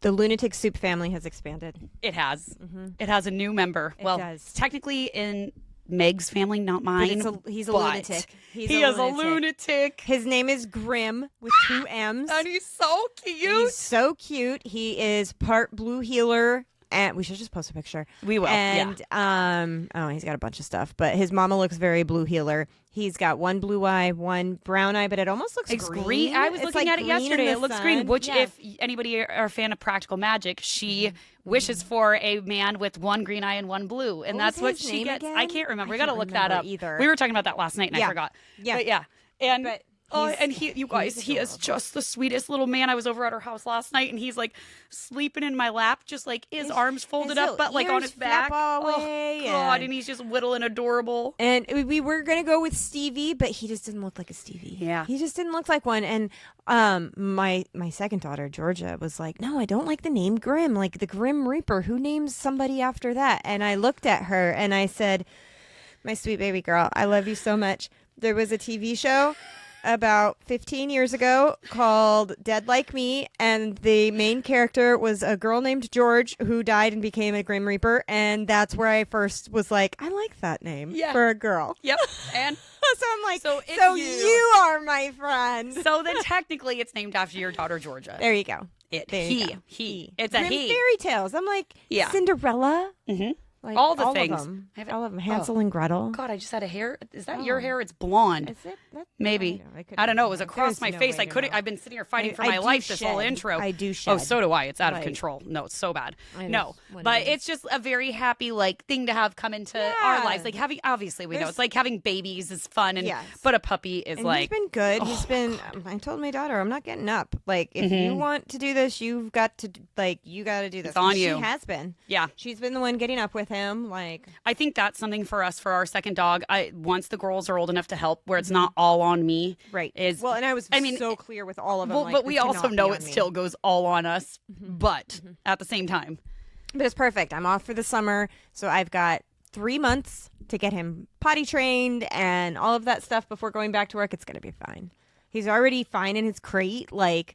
The Lunatic Soup family has expanded. It has. It has a new member. It does. Technically in Meg's family, not mine. He's a lunatic. He is a lunatic. His name is Grim with 2 M's. And he's so cute. He's so cute. He is part blue healer. And we should just post a picture. We will. And he's got a bunch of stuff. But his mama looks very blue healer. He's got 1 blue eye, 1 brown eye, but it almost looks green. I was looking at it yesterday. It looks green. Which, if anybody are a fan of practical magic, she wishes for a man with 1 green eye and 1 blue, and that's what she gets. Again? I can't remember. We got to look that up. Either. We were talking about that last night, and I forgot. Yeah, and you guys, he is just the sweetest little man. I was over at her house last night, and he's like sleeping in my lap, just like his arms folded up, but like on his back. Oh God! And he's just little and adorable. And we were gonna go with Stevie, but he just didn't look like a Stevie. Yeah, he just didn't look like one. And my second daughter Georgia was like, "No, I don't like the name Grim. Like the Grim Reaper. Who names somebody after that?" And I looked at her and I said, "My sweet baby girl, I love you so much." There was a TV show about 15 years ago called Dead Like Me, and the main character was a girl named George who died and became a Grim Reaper, and that's where I first was like, I like that name for a girl. Yep. And so I'm like, so you are my friend. So then technically it's named after your daughter Georgia. There you go. It's Grim a he. fairy tales. I'm like, Cinderella. Mm-hmm. Like, all the things. All of them. Hansel and Gretel. God, I just had a hair. Is that your hair? It's blonde. Is it? Maybe. I don't know. It was across my face. I couldn't. I've been sitting here fighting for my life this whole intro. I do shed. Oh, so do I. It's out of control. No, it's so bad. No, but it's just a very happy thing to have come into our lives. Like having, obviously we know it's like having babies is fun, and but a puppy is he's been good. He's been. I told my daughter, I'm not getting up. Like if you want to do this, you've got to you got to do this. It's on you. She has been. Yeah, she's been the one getting up with him. Like. I think that's something for us for our second dog. Once the girls are old enough to help, where it's not all on me. Right. And I was so clear with all of them. Well, but we also know it still goes all on us. But at the same time, but it's perfect. I'm off for the summer, so I've got 3 months to get him potty trained and all of that stuff before going back to work. It's gonna be fine. He's already fine in his crate, which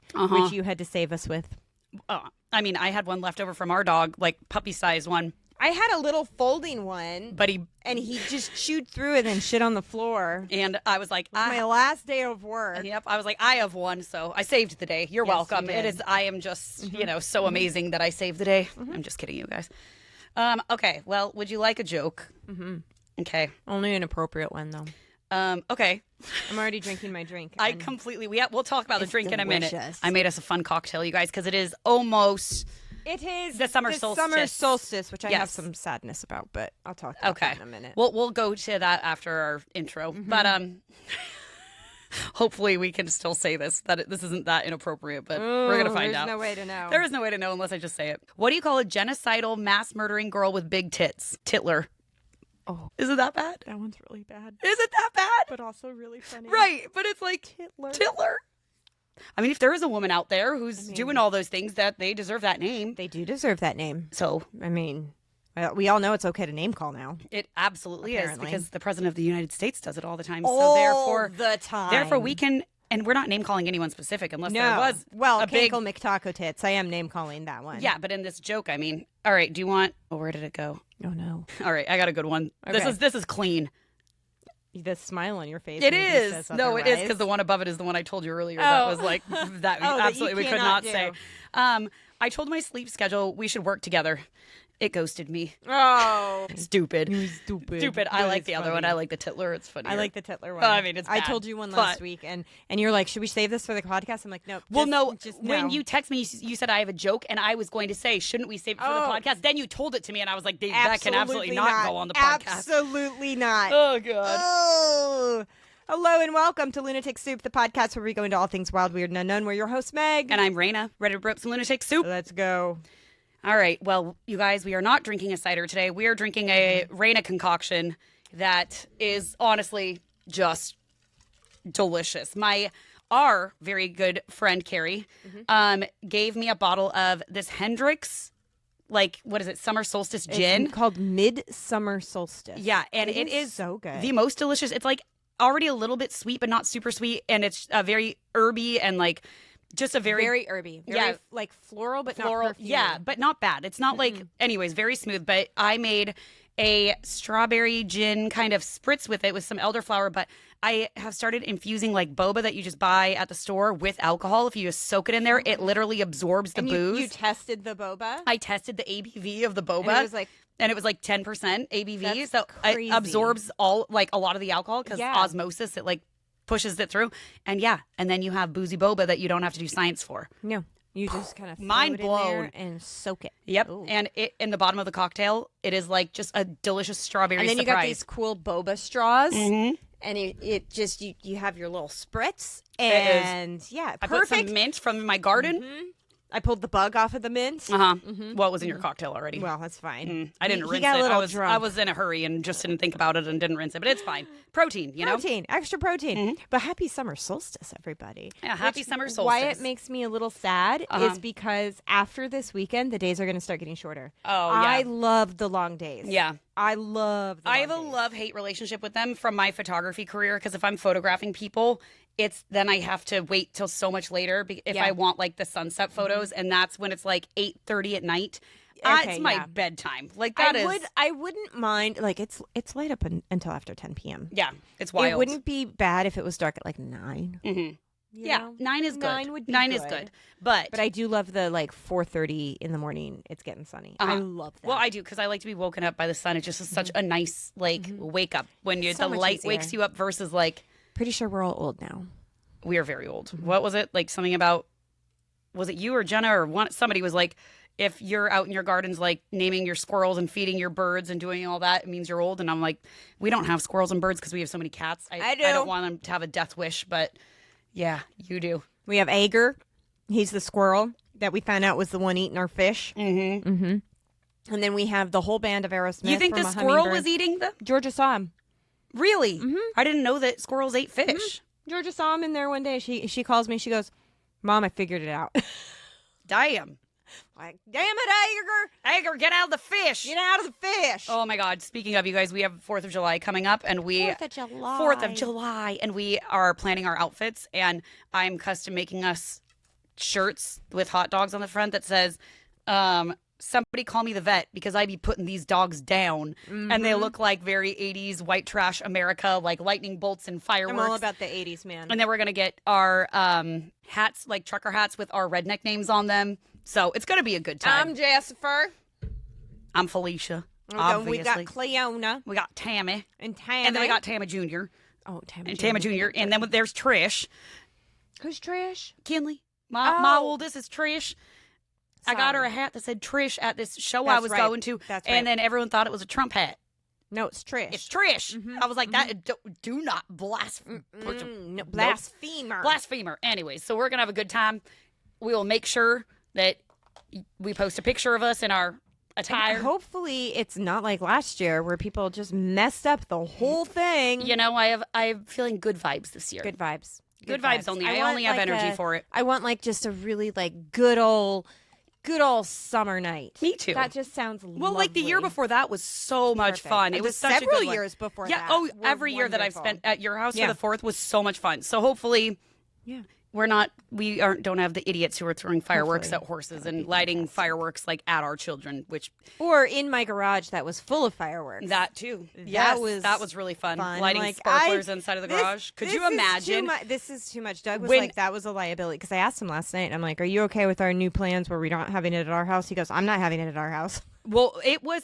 you had to save us with. I mean, I had one left over from our dog, like puppy-sized one. I had a little folding one, but he just chewed through it and shit on the floor. And I was like, my last day of work. Yep, I was like, I have one, so I saved the day. You're welcome. It is. I am just, so amazing that I saved the day. I'm just kidding, you guys. Okay. Well, would you like a joke? Okay. Only an appropriate one, though. Okay. I'm already drinking my drink. We'll talk about the drink in a minute. Delicious. I made us a fun cocktail, you guys, because it is almost. It is the summer solstice, which I have some sadness about, but I'll talk about that in a minute. We'll go to that after our intro, but hopefully we can still say this, that this isn't that inappropriate, but we're going to find out. There's no way to know. There is no way to know unless I just say it. What do you call a genocidal, mass-murdering girl with big tits? Titler. Oh. Is it that bad? That one's really bad. Is it that bad? But also really funny. Right, but it's like Titler. I mean, if there is a woman out there who's doing all those things, that they deserve that name. They do deserve that name. So, I mean, we all know it's okay to name call now. It absolutely is, because the President of the United States does it all the time. All the time. Therefore, we can, and we're not name calling anyone specific unless there was a big McTaco Tits. I am name calling that one. Yeah, but in this joke, I mean, all right, do you want, where did it go? Oh, no. All right, I got a good one. Okay. This is clean. The smile on your face. It is. No, it is, because the one above it is the one I told you earlier. That was like, that absolutely we could not say. I told my sleep schedule we should work together. It ghosted me. Oh. Stupid. Stupid. I like the other one. I like the Titler. It's funny. I like the Titler one. I mean, it's bad. I told you one last week, and you're like, should we save this for the podcast? I'm like, nope. Well, no. When you text me, you said I have a joke, and I was going to say, shouldn't we save it for the podcast? Then you told it to me, and I was like, that can absolutely not go on the podcast. Absolutely not. Oh, God. Oh. Hello and welcome to Lunatic Soup, the podcast where we go into all things wild, weird, and unknown. We're your host, Meg. And I'm Raina, ready to rip some Lunatic Soup. Let's go. All right. Well, you guys, we are not drinking a cider today. We are drinking a Raina concoction that is honestly just delicious. Our very good friend, Carrie, gave me a bottle of this Hendrick's, what is it, summer solstice gin? It's called Midsummer Solstice. Yeah, and it is so good. The most delicious. It's already a little bit sweet, but not super sweet, and it's very herby and just a very herby. Yeah. Like floral, but floral. not perfume. Yeah, but not bad. It's not like, anyways, very smooth. But I made a strawberry gin kind of spritz with it with some elderflower. But I have started infusing like boba that you just buy at the store with alcohol. If you just soak it in there, it literally absorbs the And booze. you tested the boba? I tested the ABV of the boba. And it was like 10% ABV. That's So crazy. it absorbs a lot of the alcohol because osmosis, it like pushes it through. And and then you have boozy boba that you don't have to do science for. No. You just kind of Mind blown and soak it. Yep. Ooh. And it in the bottom of the cocktail, it is like just a delicious strawberry And then surprise. you got these cool boba straws. And it just, you have your little spritz. And I put some mint from my garden. I pulled the bug off of the mint. Well, it was in your cocktail already. Well, that's fine. I didn't He rinse got it. a little I drunk. was in a hurry and just didn't think about it and didn't rinse it, but it's fine. Protein, you know? Protein, extra protein. But happy summer solstice, everybody. Yeah, happy summer solstice. Why it makes me a little sad is because after this weekend, the days are going to start getting shorter. Oh, yeah. I love the long days. Yeah. I love I have a love-hate relationship with them from my photography career because if I'm photographing people, then I have to wait till so much later if I want like the sunset photos, and that's when it's like 8:30 at night. It's my bedtime. Like I wouldn't mind, like it's light up until after 10 p.m. Yeah, it's wild. It wouldn't be bad if it was dark at like 9. Yeah, 9 is good. 9 would be 9 is good. But I do love the like 4:30 in the morning. It's getting sunny. I love that. Well, I do because I like to be woken up by the sun. It just is such a nice like wake up when the So much light easier. wakes you up versus like Pretty sure we're all old now. we are very old. What was it like? Something about was it you or Jenna or somebody was like, if you're out in your gardens like naming your squirrels and feeding your birds and doing all that, it means you're old. And I'm like, we don't have squirrels and birds because we have so many cats. I do. I don't want them to have a death wish, but yeah, you do. We have Ager. He's the squirrel that we found out was the one eating our fish. And then we have the whole band of Aerosmith. You think from the a squirrel hummingbird. was eating them? Georgia saw him. Really? I didn't know that squirrels ate fish. Georgia saw him in there one day. She calls me. She goes, "Mom, I figured it out." Damn. Like, damn it, Ager! Ager, get out of the fish. Get out of the fish. Oh my God. Speaking of, you guys, we have 4th of July coming up and 4th of July. 4th of July. And we are planning our outfits and I'm custom making us shirts with hot dogs on the front that says, somebody call me the vet because I be putting these dogs down. And they look like very 80s white trash America, like lightning bolts and fireworks. I'm all about the 80s, man. And then we're going to get our hats, like trucker hats with our redneck names on them. So it's going to be a good time. I'm Jessifer. I'm Felicia. We Obviously. got Cleona. We got Tammy. And Tammy. And then we got Tammy Jr. Oh, Tammy And Jr. Tammy Jr. And then there's Trish. Who's Trish? Kinley. My Oh. oldest is Trish. I got her a hat that said Trish at this show I That's was right. going to. That's And right. then everyone thought it was a Trump hat. No, it's Trish. It's Trish. I was like, that. Do not blaspheme. No, blasphemer. Blasphemer. Anyway, so we're going to have a good time. We will make sure that we post a picture of us in our attire. Hopefully, it's not like last year where people just messed up the whole thing. You know, I'm feeling good vibes this year. Good vibes. Good vibes only. I want, only have like, energy for it. I want like just a really like good old summer night. Me too. That just sounds Well, like the year before that was so much Perfect. fun. And It was the such a several good one. years before Yeah. that Oh, were every year that I've wonderful. spent at your house Yeah. for the 4th was so much fun. So hopefully, Yeah. don't have the idiots who are throwing fireworks Hopefully. at horses and lighting fireworks like at our children, which Or in my garage that was full of fireworks. that too. That Yes, was that was really fun. fun. Lighting Like, sparklers inside of the this- garage. Could this you is too imagine? this is too much. Doug was When- like, that was a liability. Because I asked him last night, and I'm like, are you okay with our new plans where we're not having it at our house? He goes, I'm not having it at our house. Well,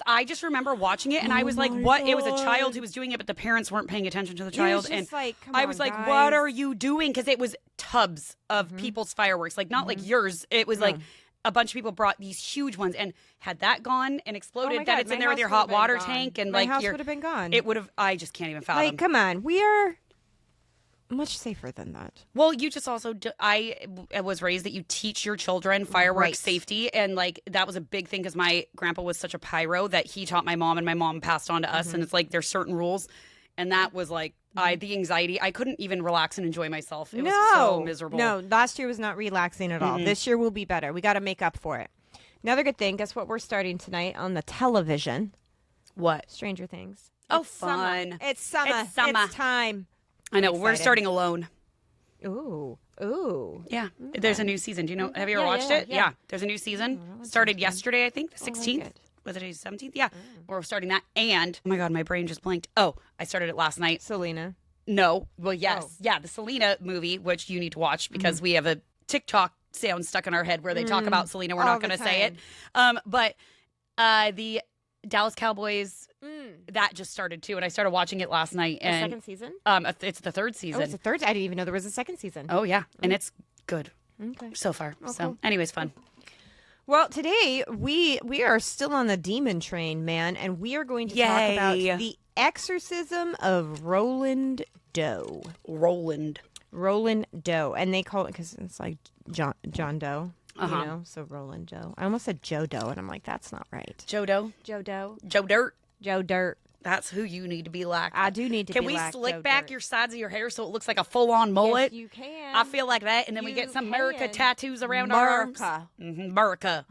I just remember watching it and I was like, my what? It was a God. child who was doing it, but the parents weren't paying attention to the was child. just And like, come I on, was like, guys. what are you doing? Because it was tubs of people's fireworks, like not like yours. It was like a bunch of people brought these huge ones, and had that gone and exploded, Oh my then God, it's in my there with house your would've hot been water gone. tank and My like house your, would have been gone. it would have. I just can't even fathom. Like, come on, we are much safer than that. Well, you just also, I was raised that you teach your children fireworks Right. safety. And like, that was a big thing because my grandpa was such a pyro that he taught my mom and my mom passed on to us. And it's like, there's certain rules. And that was like, the anxiety, I couldn't even relax and enjoy myself. It was so miserable. No, last year was not relaxing at all. This year will be better. We got to make up for it. Another good thing, guess what we're starting tonight on the television? What? Stranger Things. Oh, It's summer. fun. It's summer. It's summer. It's time. I know. We're excited. starting alone. Ooh. Ooh. Yeah, there's a new season. Do you know? Have you ever Yeah, watched yeah, it? yeah. There's a new season. Started yesterday, I think, the 16th. it. Was it the 17th? Yeah, we're starting that. And oh my god, my brain just blanked. Oh, I started it last night. Selena. No, well, yes, Oh. yeah, the Selena movie, which you need to watch because we have a TikTok sound stuck in our head where they talk about Selena. We're All not the going to say it. But the Dallas Cowboys that just started too, and I started watching it last night. The And second season? it's the third season. Oh, it's a third? I didn't even know there was a second season. Oh yeah, and it's good Okay. so far. So, cool. anyways, fun. Well, today we are still on the demon train, man, and we are going to talk about Yay. the Exorcism of Roland Doe. Roland Doe, and they call it because it's like John Doe, you know. So Roland Doe. I almost said Joe Doe, and I'm like, that's not right. Joe Doe, Joe Doe, Joe Dirt. Joe Dirt. That's who you need to be like. I do need to. Can be we like slick Joe back Dirt. your sides of your hair so it looks like a full-on mullet? Yes, you can. I feel like that, and then we get You some America can. tattoos around our arms. America.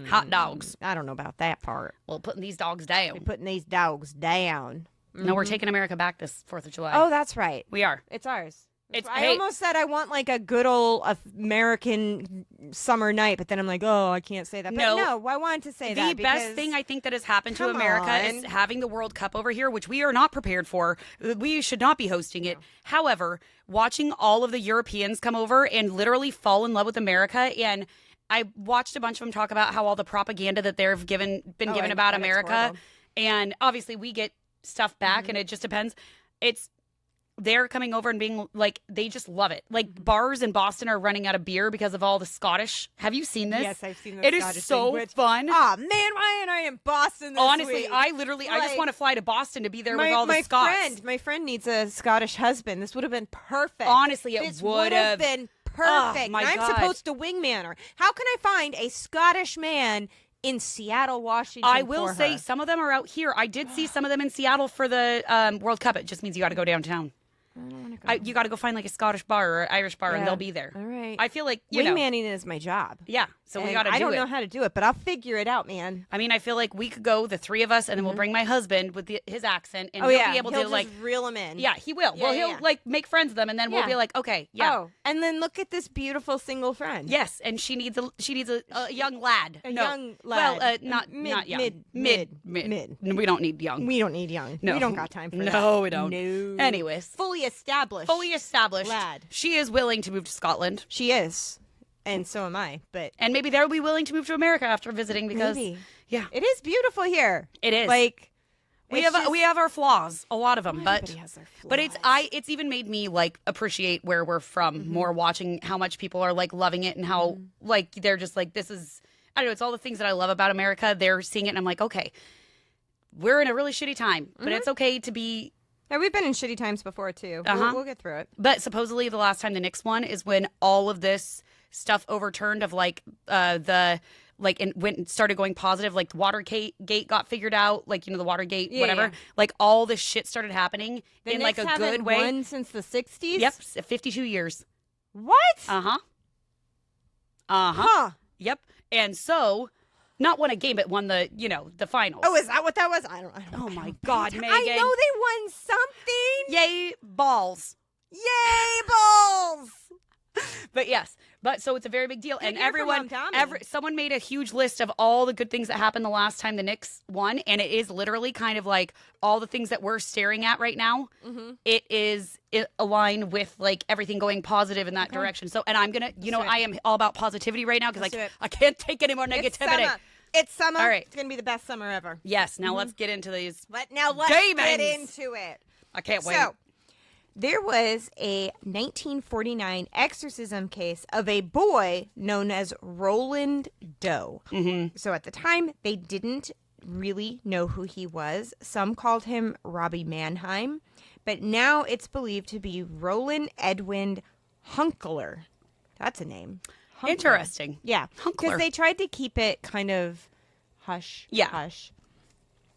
Hot dogs. I don't know about that part. Well, putting these dogs down. Putting these dogs down. No, we're taking America back this 4th of July. Oh, that's right. We are. It's ours. I hey. almost said I want like a good old American summer night, but then I'm like, oh, I can't say that. But no, I wanted to say The that best because thing I think that has happened to Come America on. is having the World Cup over here, which we are not prepared for. We should not be hosting it. However, watching all of the Europeans come over and literally fall in love with America, and I watched a bunch of them talk about how all the propaganda that they've been given about and it's America, horrible. and obviously we get stuff back, and it just depends. They're coming over and being like, they just love it. Like bars in Boston are running out of beer because of all the Scottish. Have you seen this? Yes, I've seen this. It is so fun. Oh man, why am I in Boston this Honestly, week? I just Like, want to fly to Boston to be there with all the my Scots. my friend needs a Scottish husband. This would have been perfect. Honestly, this would have have been perfect. my And I'm God. supposed to wingman her. How can I find a Scottish man in Seattle, Washington? I will for say her? some of them are out here. I did see some of them in Seattle for the World Cup. It just means you got to go downtown. I don't want to go. You got to go find like a Scottish bar or an Irish bar, and Yeah. they'll be there. All right. I feel like you know. Wingmanning is my job. Yeah, so we And got to do it. I don't know how to do it, but I'll figure it out, man. I mean, I feel like we could go, the three of us, and then we'll bring my husband with his accent, and Oh he'll yeah, be able he'll to just like, reel him in. yeah, he will. Yeah, well, yeah, he'll yeah. like make friends with them, and then we'll Yeah. be like, okay, yeah. Oh, and then look at this beautiful single friend. Yes, and she needs a young lad. A No. young lad. Well, not young. Mid. No, we don't need young. We don't need young. No. We don't got time for that. No, we don't. No. Anyways, Fully established. lad. She is willing to move to Scotland, She is. And so am I. But and maybe they'll be willing to move to America after visiting because maybe. yeah, It is beautiful here. it is. Like we it's have just- we have our flaws, a lot of them, but everybody has their but it's flaws. it's even made me like appreciate where we're from more, watching how much people are like loving it and how like they're just like, this is, I don't know, it's all the things that I love about America. They're seeing it and I'm like, okay, we're in a really shitty time, but it's okay to be. Yeah, we've been in shitty times before too. Uh-huh. We'll get through it. But supposedly the last time the Knicks won is when all of this stuff overturned of like the like and went and started going positive, like the Watergate got figured out, like, you know, the Watergate, Yeah, whatever. yeah. Like all this shit started happening The in like Knicks a good haven't way. won since the 60s? Yep, 52 years. What? Uh-huh. Huh. Yep. And so not won a game, but won the, you know, the finals. Oh, is that what that was? I don't Oh I my don't God, pay Megan. I know they won something. Yay, balls. Yay, balls. But yes, but so it's a very big deal, and year for everyone, Mom Tommy. someone made a huge list of all the good things that happened the last time the Knicks won, and it is literally kind of like all the things that we're staring at right now. It is aligned with like everything going positive in that direction. So, and I'm gonna, you know, do it. I am all about positivity right now because Let's do it. I can't take any more It's negativity. summer. It's summer. All right. It's going to be the best summer ever. Yes, now let's get into these. Let's get Demons. into it. I can't wait. So, there was a 1949 exorcism case of a boy known as Roland Doe. So at the time, they didn't really know who he was. Some called him Robbie Mannheim, but now it's believed to be Roland Edwin Hunkeler. That's a name. Hunkeler. Interesting. Yeah, Hunkeler. because they tried to keep it kind of hush. Yeah. Hush.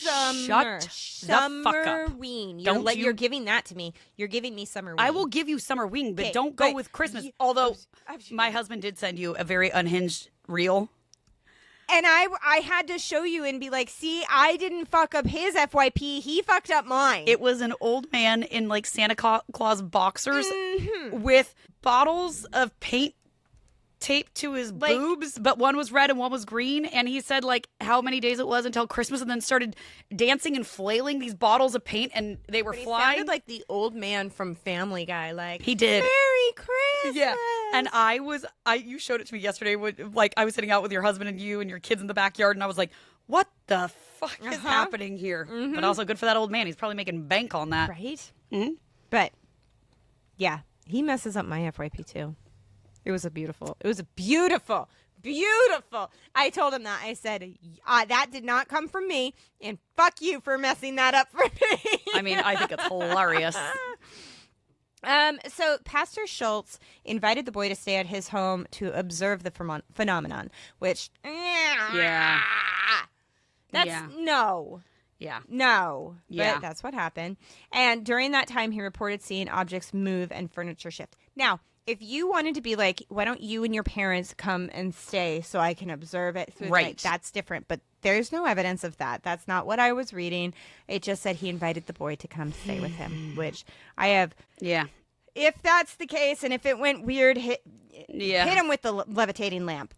Summer. Shut the fuck up. Summerween. You're giving that to me. You're giving me Summerween. I will give you summer wing, but Okay, don't go but with Christmas. Although my husband did send you a very unhinged reel. And I had to show you and be like, see, I didn't fuck up his FYP. He fucked up mine. It was an old man in like Santa Claus boxers Mm-hmm. with bottles of paint taped to his boobs, but one was red and one was green. And he said like how many days it was until Christmas, and then started dancing and flailing these bottles of paint, and they were He flying. sounded like the old man from Family Guy. Like, He did. Merry Christmas. Yeah, and you showed it to me yesterday. Like I was sitting out with your husband and you and your kids in the backyard, and I was like, "What the fuck is happening here?" But also good for that old man. He's probably making bank on that. Right? Mm-hmm. But, yeah, he messes up my FYP too. It was beautiful. I told him that. I said, that did not come from me, and fuck you for messing that up for me. I mean, I think it's hilarious. So Pastor Schultz invited the boy to stay at his home to observe the phenomenon, which, Yeah. that's Yeah. no. Yeah. No, Yeah. but that's what happened. And during that time, he reported seeing objects move and furniture shift. Now, if you wanted to be like, why don't you and your parents come and stay so I can observe it through the Right. night? That's different. But there's no evidence of that. That's not what I was reading. It just said he invited the boy to come stay with him, which I have. Yeah. If that's the case, and if it went weird, hit him with the levitating lamp.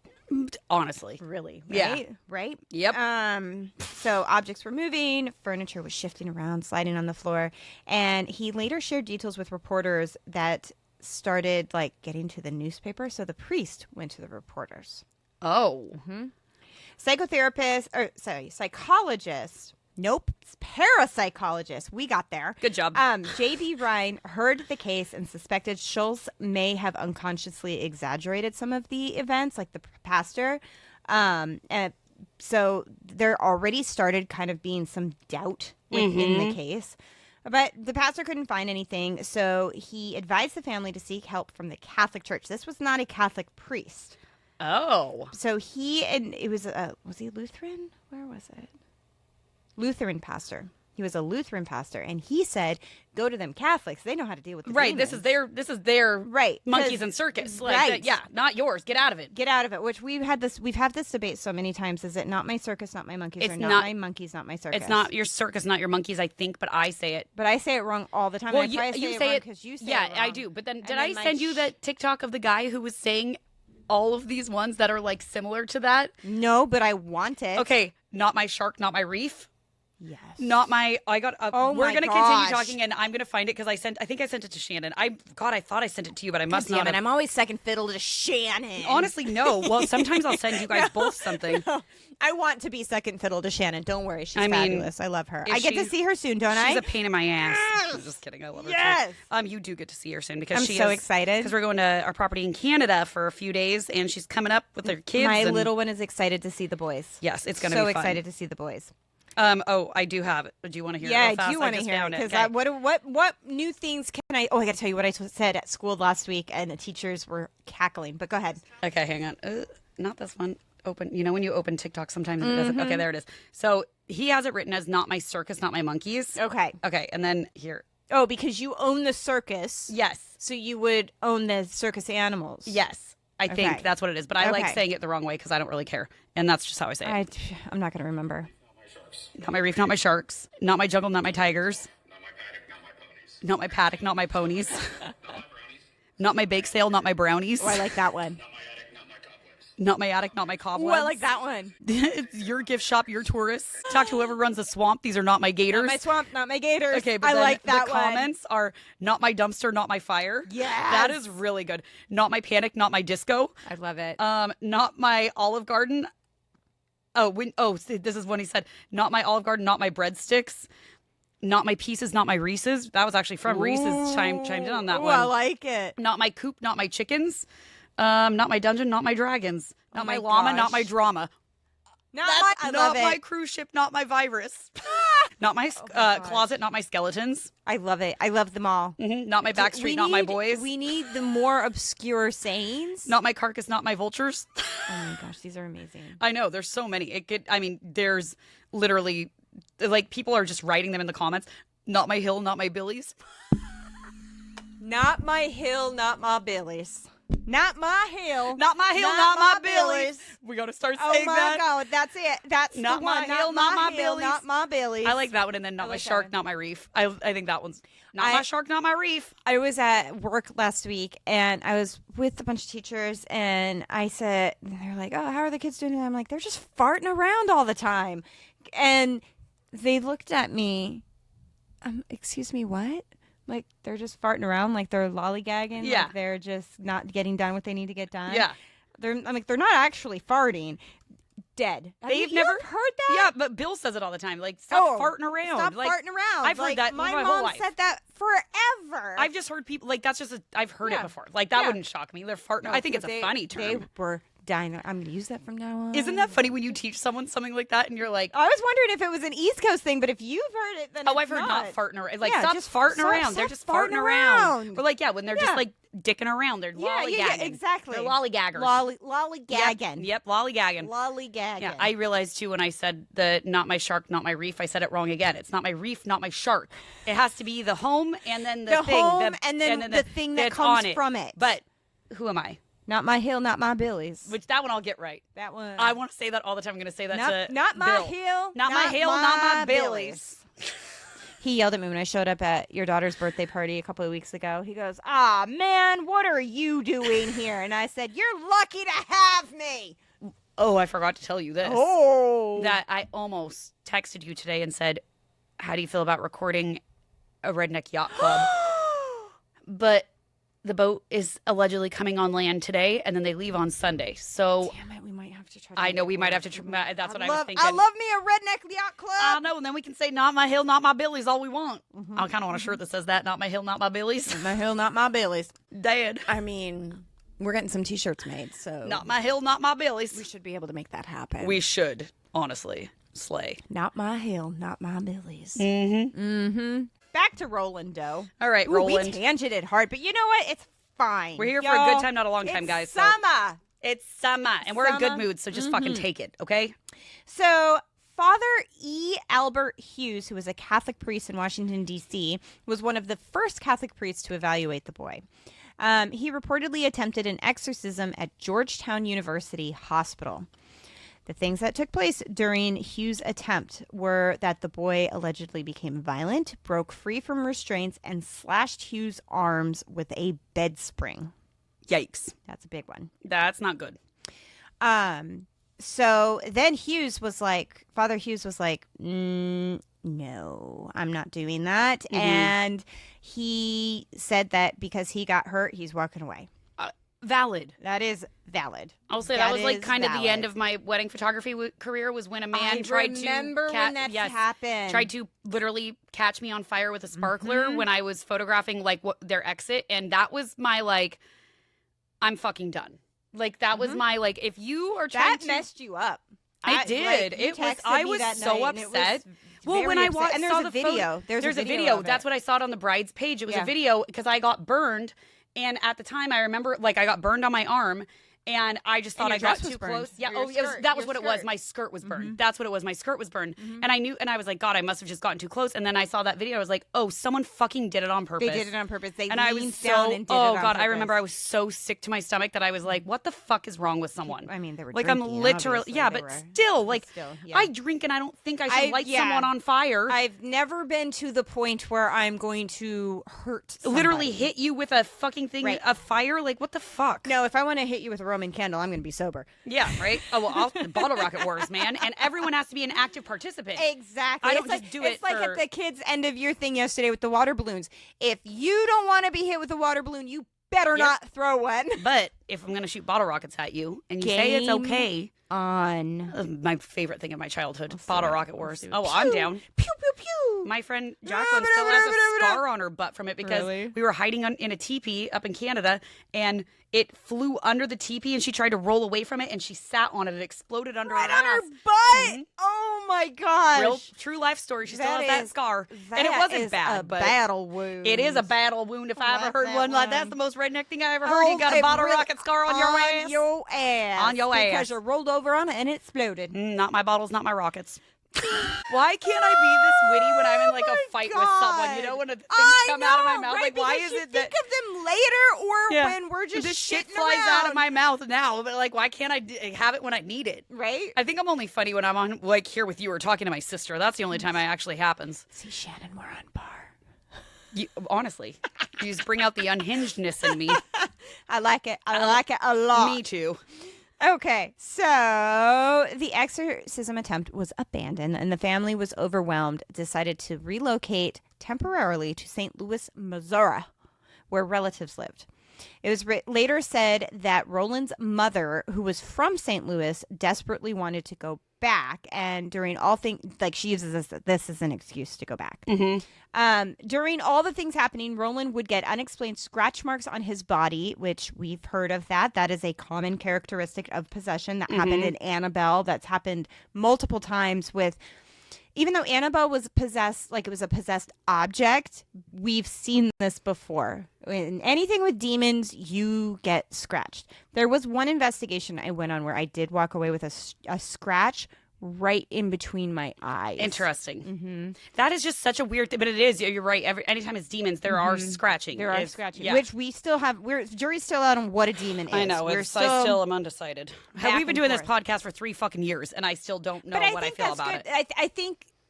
Honestly. Really? Yeah. Right? Right? Yep. So objects were moving, furniture was shifting around, sliding on the floor, and he later shared details with reporters that started like getting to the newspaper. So the priest went to the reporters. Oh. Psychologist. Nope, it's parapsychologist. We got there. Good job. J.B. Ryan heard the case and suspected Schultz may have unconsciously exaggerated some of the events, like the pastor. And so there already started kind of being some doubt within the case. But the pastor couldn't find anything, so he advised the family to seek help from the Catholic Church. This was not a Catholic priest. Oh. So he was he Lutheran? Where was it? Lutheran pastor. He was a Lutheran pastor, and he said, "Go to them Catholics. They know how to deal with the Right. demons." This is their Right, monkeys 'cause- and circus. Like right. that, yeah, not yours. Get out of it. Get out of it. Which we've had this debate so many times. Is it not my circus, not my monkeys, It's or not not- my monkeys, not my circus? It's not your circus, not your monkeys, I think, but I say it. But I say it wrong all the time. Well, and I probably you say say it it because you say yeah, it wrong. I do. But then, did then I my send you that TikTok of the guy who was saying all of these ones that are like similar to that? No, but I want it. Okay, not my shark, not my reef. Yes. Not my. I got. Oh we're my gonna gosh. continue talking, and I'm gonna find it because I think I sent it to Shannon. I thought I sent it to you, but I must Damn not. it, Have. I'm always second fiddle to Shannon. Honestly, no. Well, sometimes I'll send you guys both something. No. I want to be second fiddle to Shannon. Don't worry, she's I mean, fabulous. I love her. if I get to she's- see her soon, don't I? She's a pain in my ass. I'm just kidding. I love her. Yes. Too. You do get to see her soon because I'm she so is- excited. because we're going to our property in Canada for a few days, and she's coming up with her kids. My and- little one is excited to see the boys. Yes, it's going to so be fun. excited to see the boys. Oh, I do have it. Do you want to hear it? Yeah, real I fast? do want to just hear it found because Okay. what new things can I? Oh, I got to tell you what I said at school last week, and the teachers were cackling. But go ahead. Okay, hang on. Not this one. Open. You know when you open TikTok, sometimes it doesn't. Okay, there it is. So he has it written as "not my circus, not my monkeys." Okay. Okay, and then here. Oh, because you own the circus, Yes. so you would own the circus animals. Yes. I think Okay. that's what it is, but I like Okay. saying it the wrong way because I don't really care, and that's just how I say it. I'm not going to remember. Not my reef, not my sharks, not my jungle, not my tigers, not my paddock, not my ponies, not my bake sale, not my brownies, Oh, I like that one. not my attic, not my Oh, cobwebs. I like that one. It's your gift shop, your tourists. Talk to whoever runs the swamp. These are not my gators. Not my swamp, not my gators. Okay, but I then like that the one. comments are not my dumpster, not my fire. Yes. That is really good. Not my panic, not my disco. I love it. Not my Olive Garden. This is when he said, not my Olive Garden, not my breadsticks, not my pieces, not my Reese's. That was actually from Reese's chimed in on that Ooh, one. I like it. Not my coop, not my chickens. Not my dungeon, not my dragons. Not my my llama, gosh. not my drama. I Not love it. my cruise ship, not my virus. Not my, gosh. closet, not my skeletons. I love it. I love them all. Not my backstreet, not my boys. We need the more obscure sayings. Not my carcass, not my vultures. Oh my gosh, these are amazing. I know, there's so many. There's literally like people are just writing them in the comments. Not my hill, not my billies. Not my hill, not my billies. Not my hill. Not my hill, not my billies. We got to start saying that. Oh my God, that's it. That's not the my one. hill, not my billies. Not my billies. I like that one, and then not my shark, not my reef. I think that one's not my shark, not my reef. I was at work last week, and I was with a bunch of teachers, and I said, they're like, oh, how are the kids doing? And I'm like, they're just farting around all the time. And they looked at me, excuse me, what? Like, they're just farting around, like they're lollygagging. Yeah. Like they're just not getting done what they need to get done. Yeah. I'm like, they're not actually farting. Dead. They've never heard that? Yeah, but Bill says it all the time. Like, stop farting around. Stop like, farting around. I've heard that my my mom whole life. said that forever. I've just heard people, like, that's just, I've heard it before. Like, that wouldn't shock me. They're farting. No, I think it's a funny term. They were dying. I'm going to use that from now on. Isn't that funny when you teach someone something like that and you're like, I was wondering if it was an East Coast thing, but if you've heard it, then oh, it's I've heard not farting around. Like, Yeah, stop just farting stop- around. stop They're just farting farting around. around. Or like, yeah, when they're just like dicking around. They're lollygagging. Yeah, exactly. They're lollygaggers. Lollygagging. Yep, lollygagging. Lollygagging. Yeah, I realized too when I said the not my shark, not my reef, I said it wrong again. It's not my reef, not my shark. It has to be the home and then the thing. home and then the thing that that's comes on from it. But who am I? Not my hill, not my billies. Which that one I'll get right. That one. I want to say that all the time. I'm going to say that to Not my Bill. hill. Not my hill, not my billies. He yelled at me when I showed up at your daughter's birthday party a couple of weeks ago. He goes, "Ah, man, what are you doing here?" And I said, "You're lucky to have me." Oh, I forgot to tell you this. Oh. That I almost texted you today and said, how do you feel about recording a Redneck Yacht Club? But the boat is allegedly coming on land today, and then they leave on Sunday. So Damn it, we might have to try to I know make we it might work. have to. That's what I love, was thinking. I love me a redneck yacht club. I know, and then we can say, not my hill, not my billies, all we want. I kind of want a shirt that says that, not my hill, not my billies. My hill, not my billies. Dad. I mean, we're getting some T-shirts made, so Not my hill, not my we billies. should be able to make that happen. We should, honestly, slay. Not my hill, not my billies. Mm-hmm. Back to Roland Doe. All right, Ooh, Roland. we tangented hard, but you know what? It's fine. We're here for a good time, not a long time, It's guys. So Summer. it's summer, and we're in a good Summer. mood, so just fucking take it, okay? So, Father E. Albert Hughes, who was a Catholic priest in Washington, D.C., was one of the first Catholic priests to evaluate the boy. He reportedly attempted an exorcism at Georgetown University Hospital. The things that took place during Hughes' attempt were that the boy allegedly became violent, broke free from restraints, and slashed Hughes' arms with a bed spring. Yikes. That's a big one. That's not good. So then Father Hughes was like, no, I'm not doing that. Mm-hmm. And he said that because he got hurt, he's walking away. Valid. That is valid. I'll say that was like is kind of the valid. end of my wedding photography career was when a man tried to remember when that's happened. tried to literally catch me on fire with a sparkler when I was photographing like their exit, and that was my like, I'm fucking done. Like that was my like, if you are trying That to messed you up. It did. You It was. texted I me was that so night, and it upset. was Well, very when I upset. watched, And there's saw a the video. photo, There's a video video. of That's it. what I saw it on the bride's page. It was Yeah. a video because I got burned, and at the time I remember like I got burned on my arm. And I just thought your I got dress was too burned. close. Yeah. Or your Oh, skirt. that was Your what it was. skirt. My skirt was burned. That's what it was. My skirt was burned. And I knew, and I was like, God, I must have just gotten too close. And then I saw that video. I was like, oh, someone fucking did it on purpose. They did it on purpose. They and I leaned was down so, and did oh it on God, I purpose. remember I was so sick to my stomach that I was like, what the fuck is wrong with someone? I mean, they were like, drinking, I'm literally, obviously. yeah, They but were- still, like, yeah. I drink and I don't think I should light yeah. someone on fire. I've never been to the point where I'm going to hurt somebody. Literally hit you with a fucking thing Right. of fire. Like, what the fuck? No, if I want to hit you with a Roman candle, I'm going to be sober. Yeah, right? Oh, well, bottle rocket wars, man. And everyone has to be an active participant. Exactly. I don't it's just like, do it It's like for- at the kids' end of year thing yesterday with the water balloons. If you don't want to be hit with a water balloon, you better Yep. not throw one. But if I'm going to shoot bottle rockets at you and you say it's Game okay, On. my favorite thing in my childhood, Let's bottle do it. rocket Let's wars. do it. Oh, I'm Pew! down. Pew, pew, pew. My friend Jacqueline still has a scar on her butt from it because Really? we were hiding in a teepee up in Canada and it flew under the teepee and she tried to roll away from it and she sat on it. It exploded under Right her on her ass. butt. Oh my gosh. Real true life story. She still has that scar. And it That wasn't is bad, a but battle wound. it is a battle wound if I ever Like heard that one. Like one. that's the most redneck thing I ever heard. You got a it bottle really- rocket scar on your ass. On your ass. On your Because ass. you rolled over on it and it exploded. Not my bottles, not my rockets. Why can't I be this witty when I'm in like a fight with someone? You know, when things come out of my mouth. Right? Like, why Because is you it think that of them later or when we're just this shit shitting flies around. out of my mouth now? But like, why can't I have it when I need it? Right? I think I'm only funny when I'm on like here with you or talking to my sister. That's the only time it actually happens. See, Shannon, we're on par. Honestly, you just bring out the unhingedness in me. I like it. I like it a lot. Me too. Okay, so the exorcism attempt was abandoned and the family was overwhelmed, decided to relocate temporarily to St. Louis, Missouri, where relatives lived. It was later said that Roland's mother, who was from St. Louis, desperately wanted to go back, and during all things, like she uses this as an excuse to go back. During all the things happening, Roland would get unexplained scratch marks on his body, which we've heard of that. That is a common characteristic of possession that happened in Annabelle. That's happened multiple times with. Even though Annabelle was possessed, like it was a possessed object, we've seen this before. In anything with demons, you get scratched. There was one investigation I went on where I did walk away with a scratch right in between my eyes. Interesting. That is just such a weird thing, but it is. You're right. Anytime it's demons, there are scratching. There are scratching, which we still have. Jury's still out on what a demon is. I know. I still am undecided. We've been doing this podcast for 3 fucking years, and I still don't know what I feel about it.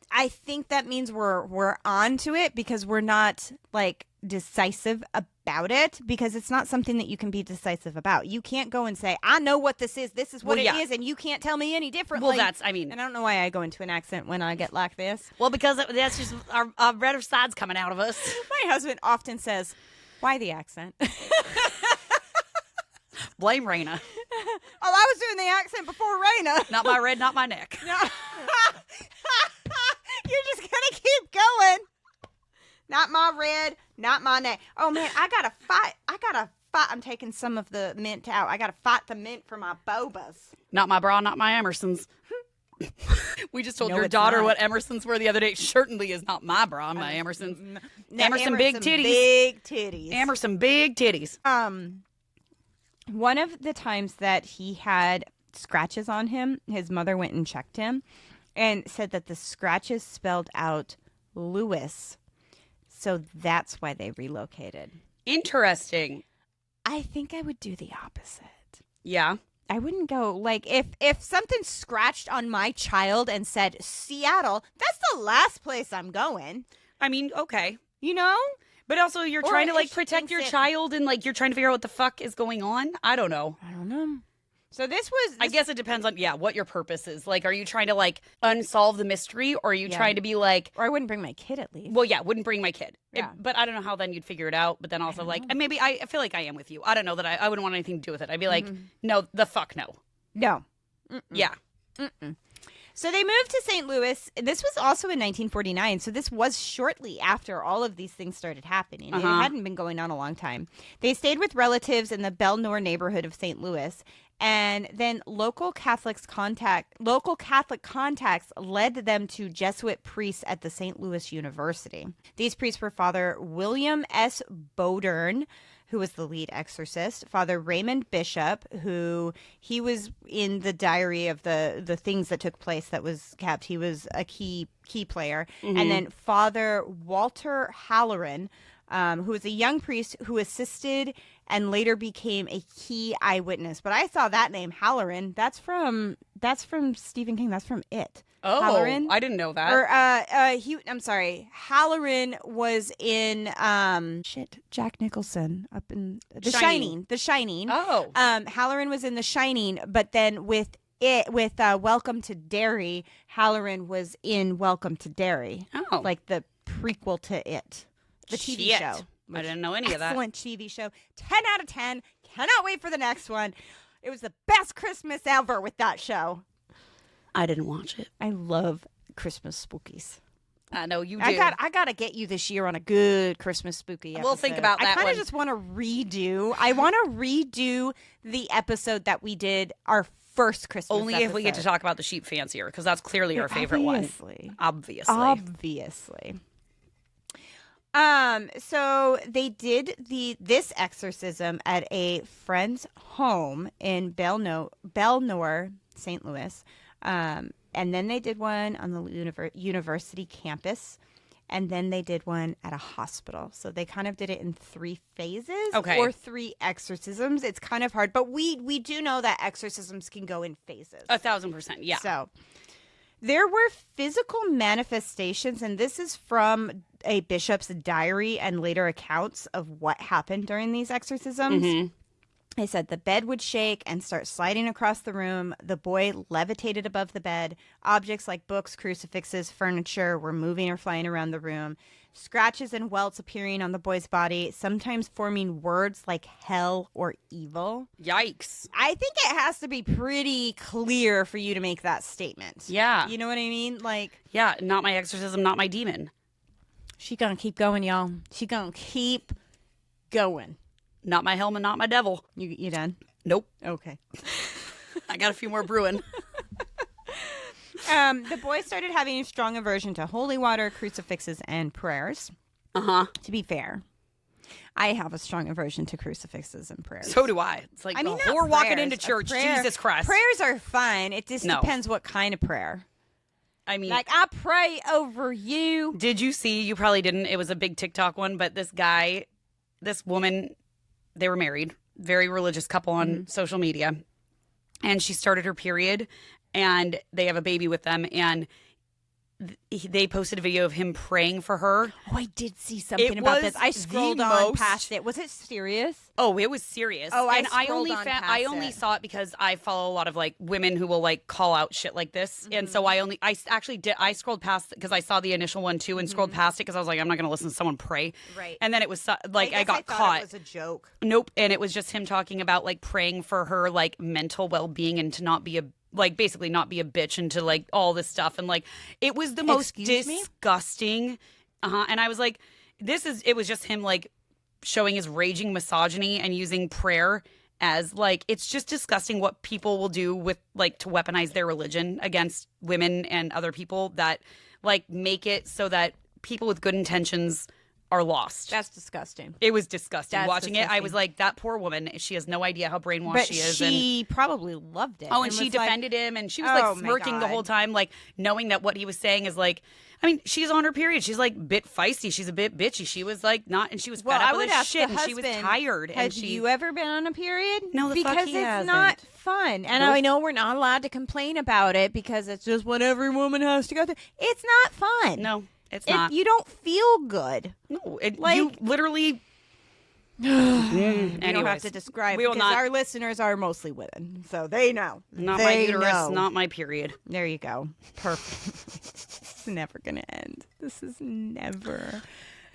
I think that means we're on to it because we're not like decisive about it, because it's not something that you can be decisive about. You can't go and say, I know what this is. This is what it is, and you can't tell me any differently. Well, and I don't know why I go into an accent when I get like this. Well, because that's just our better side's coming out of us. My husband often says, why the accent? Blame Raina. Oh, I was doing the accent before Raina. Not my red, not my neck. No. You're just gonna keep going. Not my red, not my neck. Oh man, I gotta fight. I'm taking some of the mint out. I gotta fight the mint for my bobas. Not my bra, not my Emersons. We just told your daughter what Emersons were the other day. Certainly is not my bra, my Emersons. Emerson big titties. Big titties. Emerson big titties. One of the times that he had scratches on him, his mother went and checked him and said that the scratches spelled out Lewis. So that's why they relocated. Interesting. I think I would do the opposite. Yeah. I wouldn't go, like, if something scratched on my child and said Seattle, that's the last place I'm going. I mean, okay. You know? But also, you're trying to, like, protect your child and, like, you're trying to figure out what the fuck is going on? I don't know. So this was... I guess it depends on, what your purpose is. Like, are you trying to, like, unsolve the mystery, or are you trying to be, like... Or I wouldn't bring my kid, at least. Well, wouldn't bring my kid. Yeah. But I don't know how then you'd figure it out. But then also, like, and maybe I feel like I am with you. I don't know that I wouldn't want anything to do with it. I'd be like, no, the fuck no. No. Yeah. So they moved to St. Louis. This was also in 1949. So this was shortly after all of these things started happening. It hadn't been going on a long time. They stayed with relatives in the Belle-Noire neighborhood of St. Louis. And then local Catholic contacts led them to Jesuit priests at the St. Louis University. These priests were Father William S. Bodern, who was the lead exorcist, Father Raymond Bishop, who he was in the diary of the things that took place that was kept. He was a key player. And then Father Walter Halloran, who was a young priest who assisted and later became a key eyewitness. But I saw that name, Halloran. That's from Stephen King. That's from It. Oh, Halloran. I didn't know that. Or I'm sorry. Halloran was in Jack Nicholson up in The Shining. The Shining. Oh. Halloran was in The Shining, but then with Welcome to Derry, Halloran was in Welcome to Derry. Oh. Like the prequel to It. The TV show. I didn't know any of that. Excellent TV show. 10 out of 10. Cannot wait for the next one. It was the best Christmas ever with that show. I didn't watch it. I love Christmas spookies. I know you do. I got to get you this year on a good Christmas spooky episode. We'll think about that I kind one. of just want to redo the episode that we did our first Christmas Only episode. if we get to talk about the sheep fancier, because that's clearly our favorite one. Obviously. So they did this exorcism at a friend's home in Belle-Noire, St. Louis. And then they did one on the university campus. And then they did one at a hospital. So they kind of did it in 3 phases or 3 exorcisms. It's kind of hard. But we do know that exorcisms can go in phases. 1,000%, yeah. So there were physical manifestations, and this is from a bishop's diary and later accounts of what happened during these exorcisms. Mm-hmm. They said the bed would shake and start sliding across the room. The boy levitated above the bed. Objects like books, crucifixes, furniture were moving or flying around the room. Scratches and welts appearing on the boy's body, sometimes forming words like hell or evil. Yikes. I think it has to be pretty clear for you to make that statement. Yeah. You know what I mean? Like, yeah, not my exorcism, not my demon. She gonna keep going, y'all. She gonna keep going. Not my helmet, not my devil. You done? Nope. Okay. I got a few more brewing. The boy started having a strong aversion to holy water, crucifixes, and prayers. Uh-huh. To be fair, I have a strong aversion to crucifixes and prayers. So do I. It's like, I mean, we're not walking prayers, into church. prayer. Jesus Christ. Prayers are fine. It just No. depends what kind of prayer. I mean, Like, I pray over you. did you see? You probably didn't. It was a big TikTok one, but this guy, this woman, they were married, very religious couple on social media, and she started her period, and they have a baby with them, and they posted a video of him praying for her. Oh, I did see something It about this. was I scrolled the on most- past it. Was it serious? Oh, it was serious. Oh, I and I scrolled only on past I only it. saw it because I follow a lot of like women who will like call out shit like this, and so I actually did. I scrolled past because I saw the initial one too, and scrolled past it because I was like, I'm not going to listen to someone pray. Right. And then it was like I guess got thought caught. It was a joke. Nope. And it was just him talking about like praying for her like mental well being and to not be a like basically not be a bitch and to like all this stuff, and like it was the most Excuse me? disgusting. And I was like, it was just him like showing his raging misogyny and using prayer as like, it's just disgusting what people will do with like to weaponize their religion against women and other people that like make it so that people with good intentions are lost. That's disgusting. It was disgusting. That's Watching it, I disgusting. was like, that poor woman, she has no idea how brainwashed But she is. she probably loved it. Oh, and she was like, defended him, and she was Oh, like my smirking the whole God. time, like knowing that what he was saying is like, I mean, she's on her period. She's like a bit feisty. She's a bit bitchy. She was like not, and she was Well, fed I up would with this ask shit, the and she was husband, tired. Have And she, you ever been on a period? No, the because fuck he it's hasn't. not fun. And Nope. I know we're not allowed to complain about it because it's just what every woman has to go through. It's not fun. no, it's not. You don't feel good. No, like- you literally. You don't have Anyways, to describe we will because not. our listeners are mostly women, so they know. Not my They uterus, know. not my period. There you go. Perfect. It's never gonna end. This is never.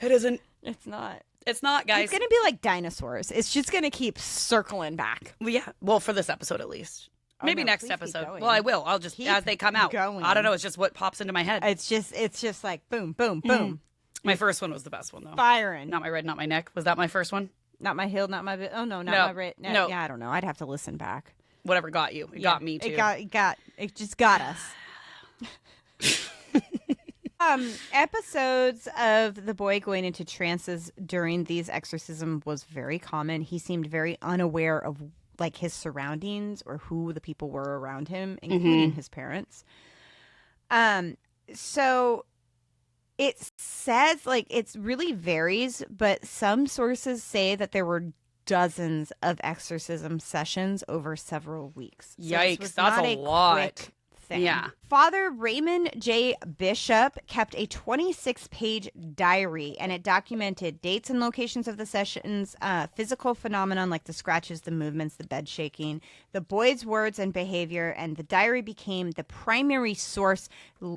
It isn't. It's not. It's not, guys. It's gonna be like dinosaurs. It's just gonna keep circling back. Well, yeah. Well, for this episode at least. Maybe no, next please keep episode. going. Well, I will. I'll just Keep as they come out. going. I don't know. It's just what pops into my head. It's just like boom, boom, boom, My first one was the best one though. firing. Not my red, not my neck. Was that my first one? Not my heel, not my. Oh no, not No. my right. No. Yeah, I don't know. I'd have to listen back. Whatever got you. It got me too. It just got us. Episodes of the boy going into trances during these exorcisms was very common. He seemed very unaware of like his surroundings or who the people were around him, including his parents. So it says like it's really varies, but some sources say that there were dozens of exorcism sessions over several weeks. So this Yikes, was that's not a lot. quick thing. Yeah. Father Raymond J. Bishop kept a 26-page diary, and it documented dates and locations of the sessions, physical phenomenon like the scratches, the movements, the bed shaking, the boy's words and behavior, and the diary became the primary source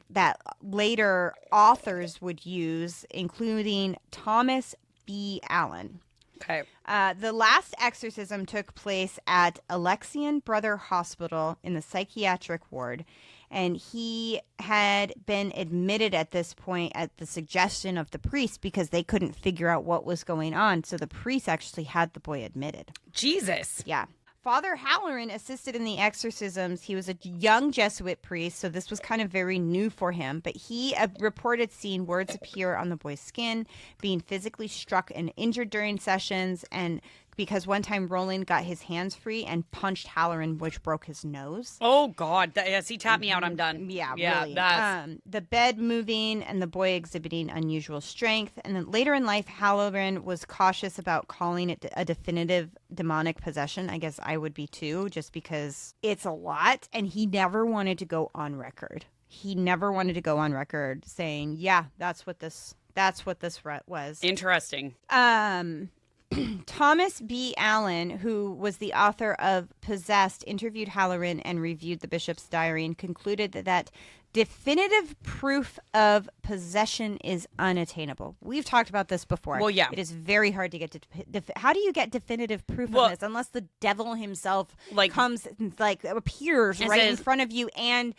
that later authors would use, including Thomas B. Allen. Okay. The last exorcism took place at Alexian Brother Hospital in the psychiatric ward, and he had been admitted at this point at the suggestion of the priest because they couldn't figure out what was going on. So the priest actually had the boy admitted. Jesus. Yeah. Father Halloran assisted in the exorcisms. He was a young Jesuit priest, so this was kind of very new for him. But he reported seeing words appear on the boy's skin, being physically struck and injured during sessions, and because one time Roland got his hands free and punched Halloran, which broke his nose. Oh, God. Yes, he tapped me out. I'm done. Yeah, really. That's... The bed moving and the boy exhibiting unusual strength. And then later in life, Halloran was cautious about calling it a definitive demonic possession. I guess I would be too, just because it's a lot. And he never wanted to go on record. He never wanted to go on record saying, yeah, that's what this was. Interesting. Thomas B. Allen, who was the author of Possessed, interviewed Halloran and reviewed the bishop's diary and concluded that definitive proof of possession is unattainable. We've talked about this before. Well, yeah. It is very hard to get to... how do you get definitive proof of this unless the devil himself comes, appears right in front of you and...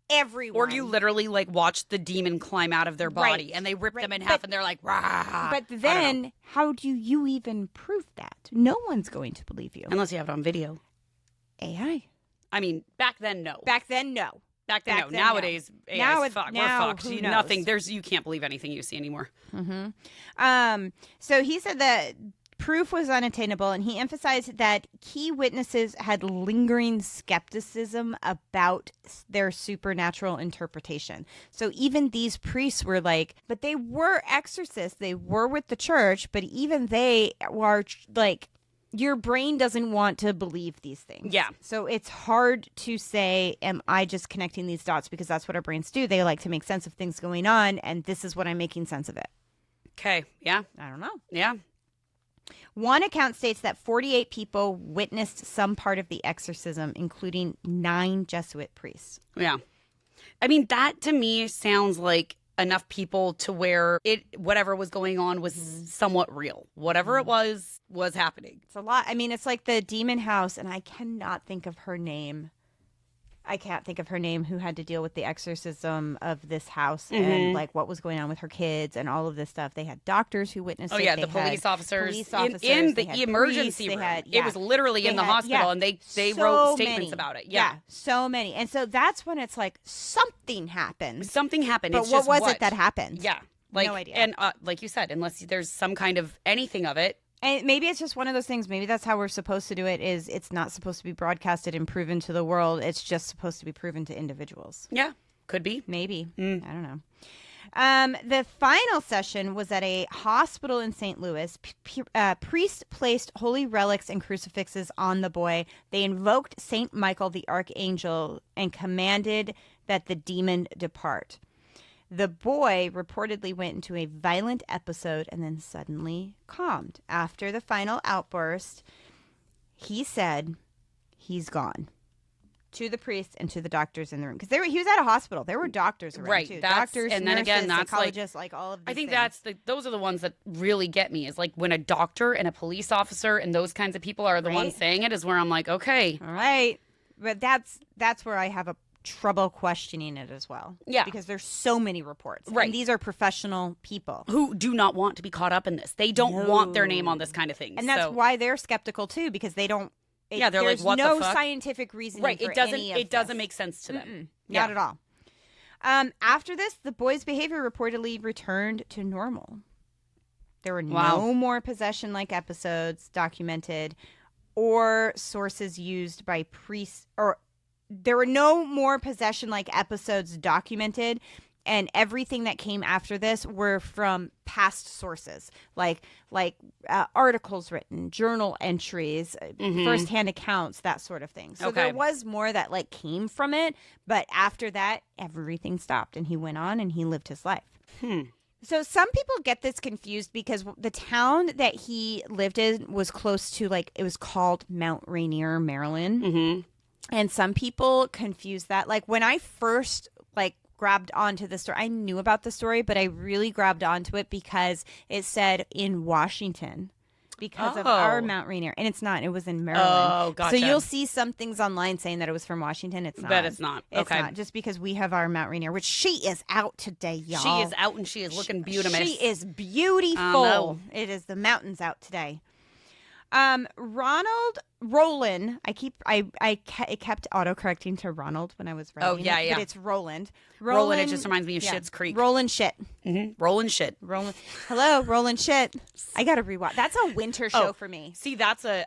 everyone. Or you literally watch the demon climb out of their body and they rip them in half and they're like, rah. But then how do you even prove that? No one's going to believe you. Unless you have it on video. AI. I mean, back then, no. Back then, no. Nowadays, AI is fucked. We're fucked. Who knows? Nothing. You can't believe anything you see anymore. Mm-hmm. So he said that proof was unattainable, and he emphasized that key witnesses had lingering skepticism about their supernatural interpretation. So even these priests were like, but they were exorcists, they were with the church, but even they were like, your brain doesn't want to believe these things. Yeah. So it's hard to say, am I just connecting these dots? Because that's what our brains do. They like to make sense of things going on, and this is what I'm making sense of it. Okay. Yeah. I don't know. Yeah. One account states that 48 people witnessed some part of the exorcism, including 9 Jesuit priests. Yeah. I mean, that to me sounds like enough people to where whatever was going on was somewhat real. Whatever it was happening. It's a lot. I mean, it's like the demon house, and I cannot think of her name. Who had to deal with the exorcism of this house and what was going on with her kids and all of this stuff. They had doctors who witnessed it. Oh, yeah, the police officers in the emergency room. It was literally in the hospital, and they wrote statements about it. Yeah, so many. And so that's when it's like something happened. Something happened. But what was it that happened? Yeah. No idea. And like you said, unless there's some kind of anything of it. And maybe it's just one of those things. Maybe that's how we're supposed to do it. Is it's not supposed to be broadcasted and proven to the world. It's just supposed to be proven to individuals. Yeah, could be. Maybe. I don't know. The final session was at a hospital in St. Louis. Priests placed holy relics and crucifixes on the boy. They invoked St. Michael the Archangel and commanded that the demon depart. The boy reportedly went into a violent episode and then suddenly calmed. After the final outburst, he said he's gone to the priest and to the doctors in the room. Because he was at a hospital. There were doctors around, too. Doctors, and then nurses, again, that's psychologists, all of these I think things. those are the ones that really get me, is when a doctor and a police officer and those kinds of people are the ones saying it, is where I'm like, okay. All right. But that's where I have a trouble questioning it as well. Yeah. Because there's so many reports. Right. And these are professional people. Who do not want to be caught up in this. They don't want their name on this kind of thing. And that's why they're skeptical too, because they don't... they're like, what the fuck? There's no scientific reason right. for It doesn't make sense to them. Not at all. After this, the boy's behavior reportedly returned to normal. There were no more possession-like episodes documented or sources used by priests, or there were no more possession-like episodes documented, and everything that came after this were from past sources, like articles written, journal entries, firsthand accounts, that sort of thing. So there was more that came from it, but after that, everything stopped, and he went on and he lived his life. So some people get this confused because the town that he lived in was close to, it was called Mount Rainier, Maryland. Mm-hmm. And some people confuse that. When I first, grabbed onto the story, I knew about the story, but I really grabbed onto it because it said in Washington because of our Mount Rainier. And it's not. It was in Maryland. Oh, gotcha. So you'll see some things online saying that it was from Washington. It's not. But it's not. It's not. Just because we have our Mount Rainier, which she is out today, y'all. She is out and she is looking beautiful. She is beautiful. It is the mountains out today. Roland. It kept autocorrecting to Ronald when I was writing. Oh, yeah, it, yeah. But it's Roland. Roland, it just reminds me of Schitt's Creek. Roland shit. Roland shit. Roland. Hello, Roland shit. I gotta rewatch. That's a winter show for me. See,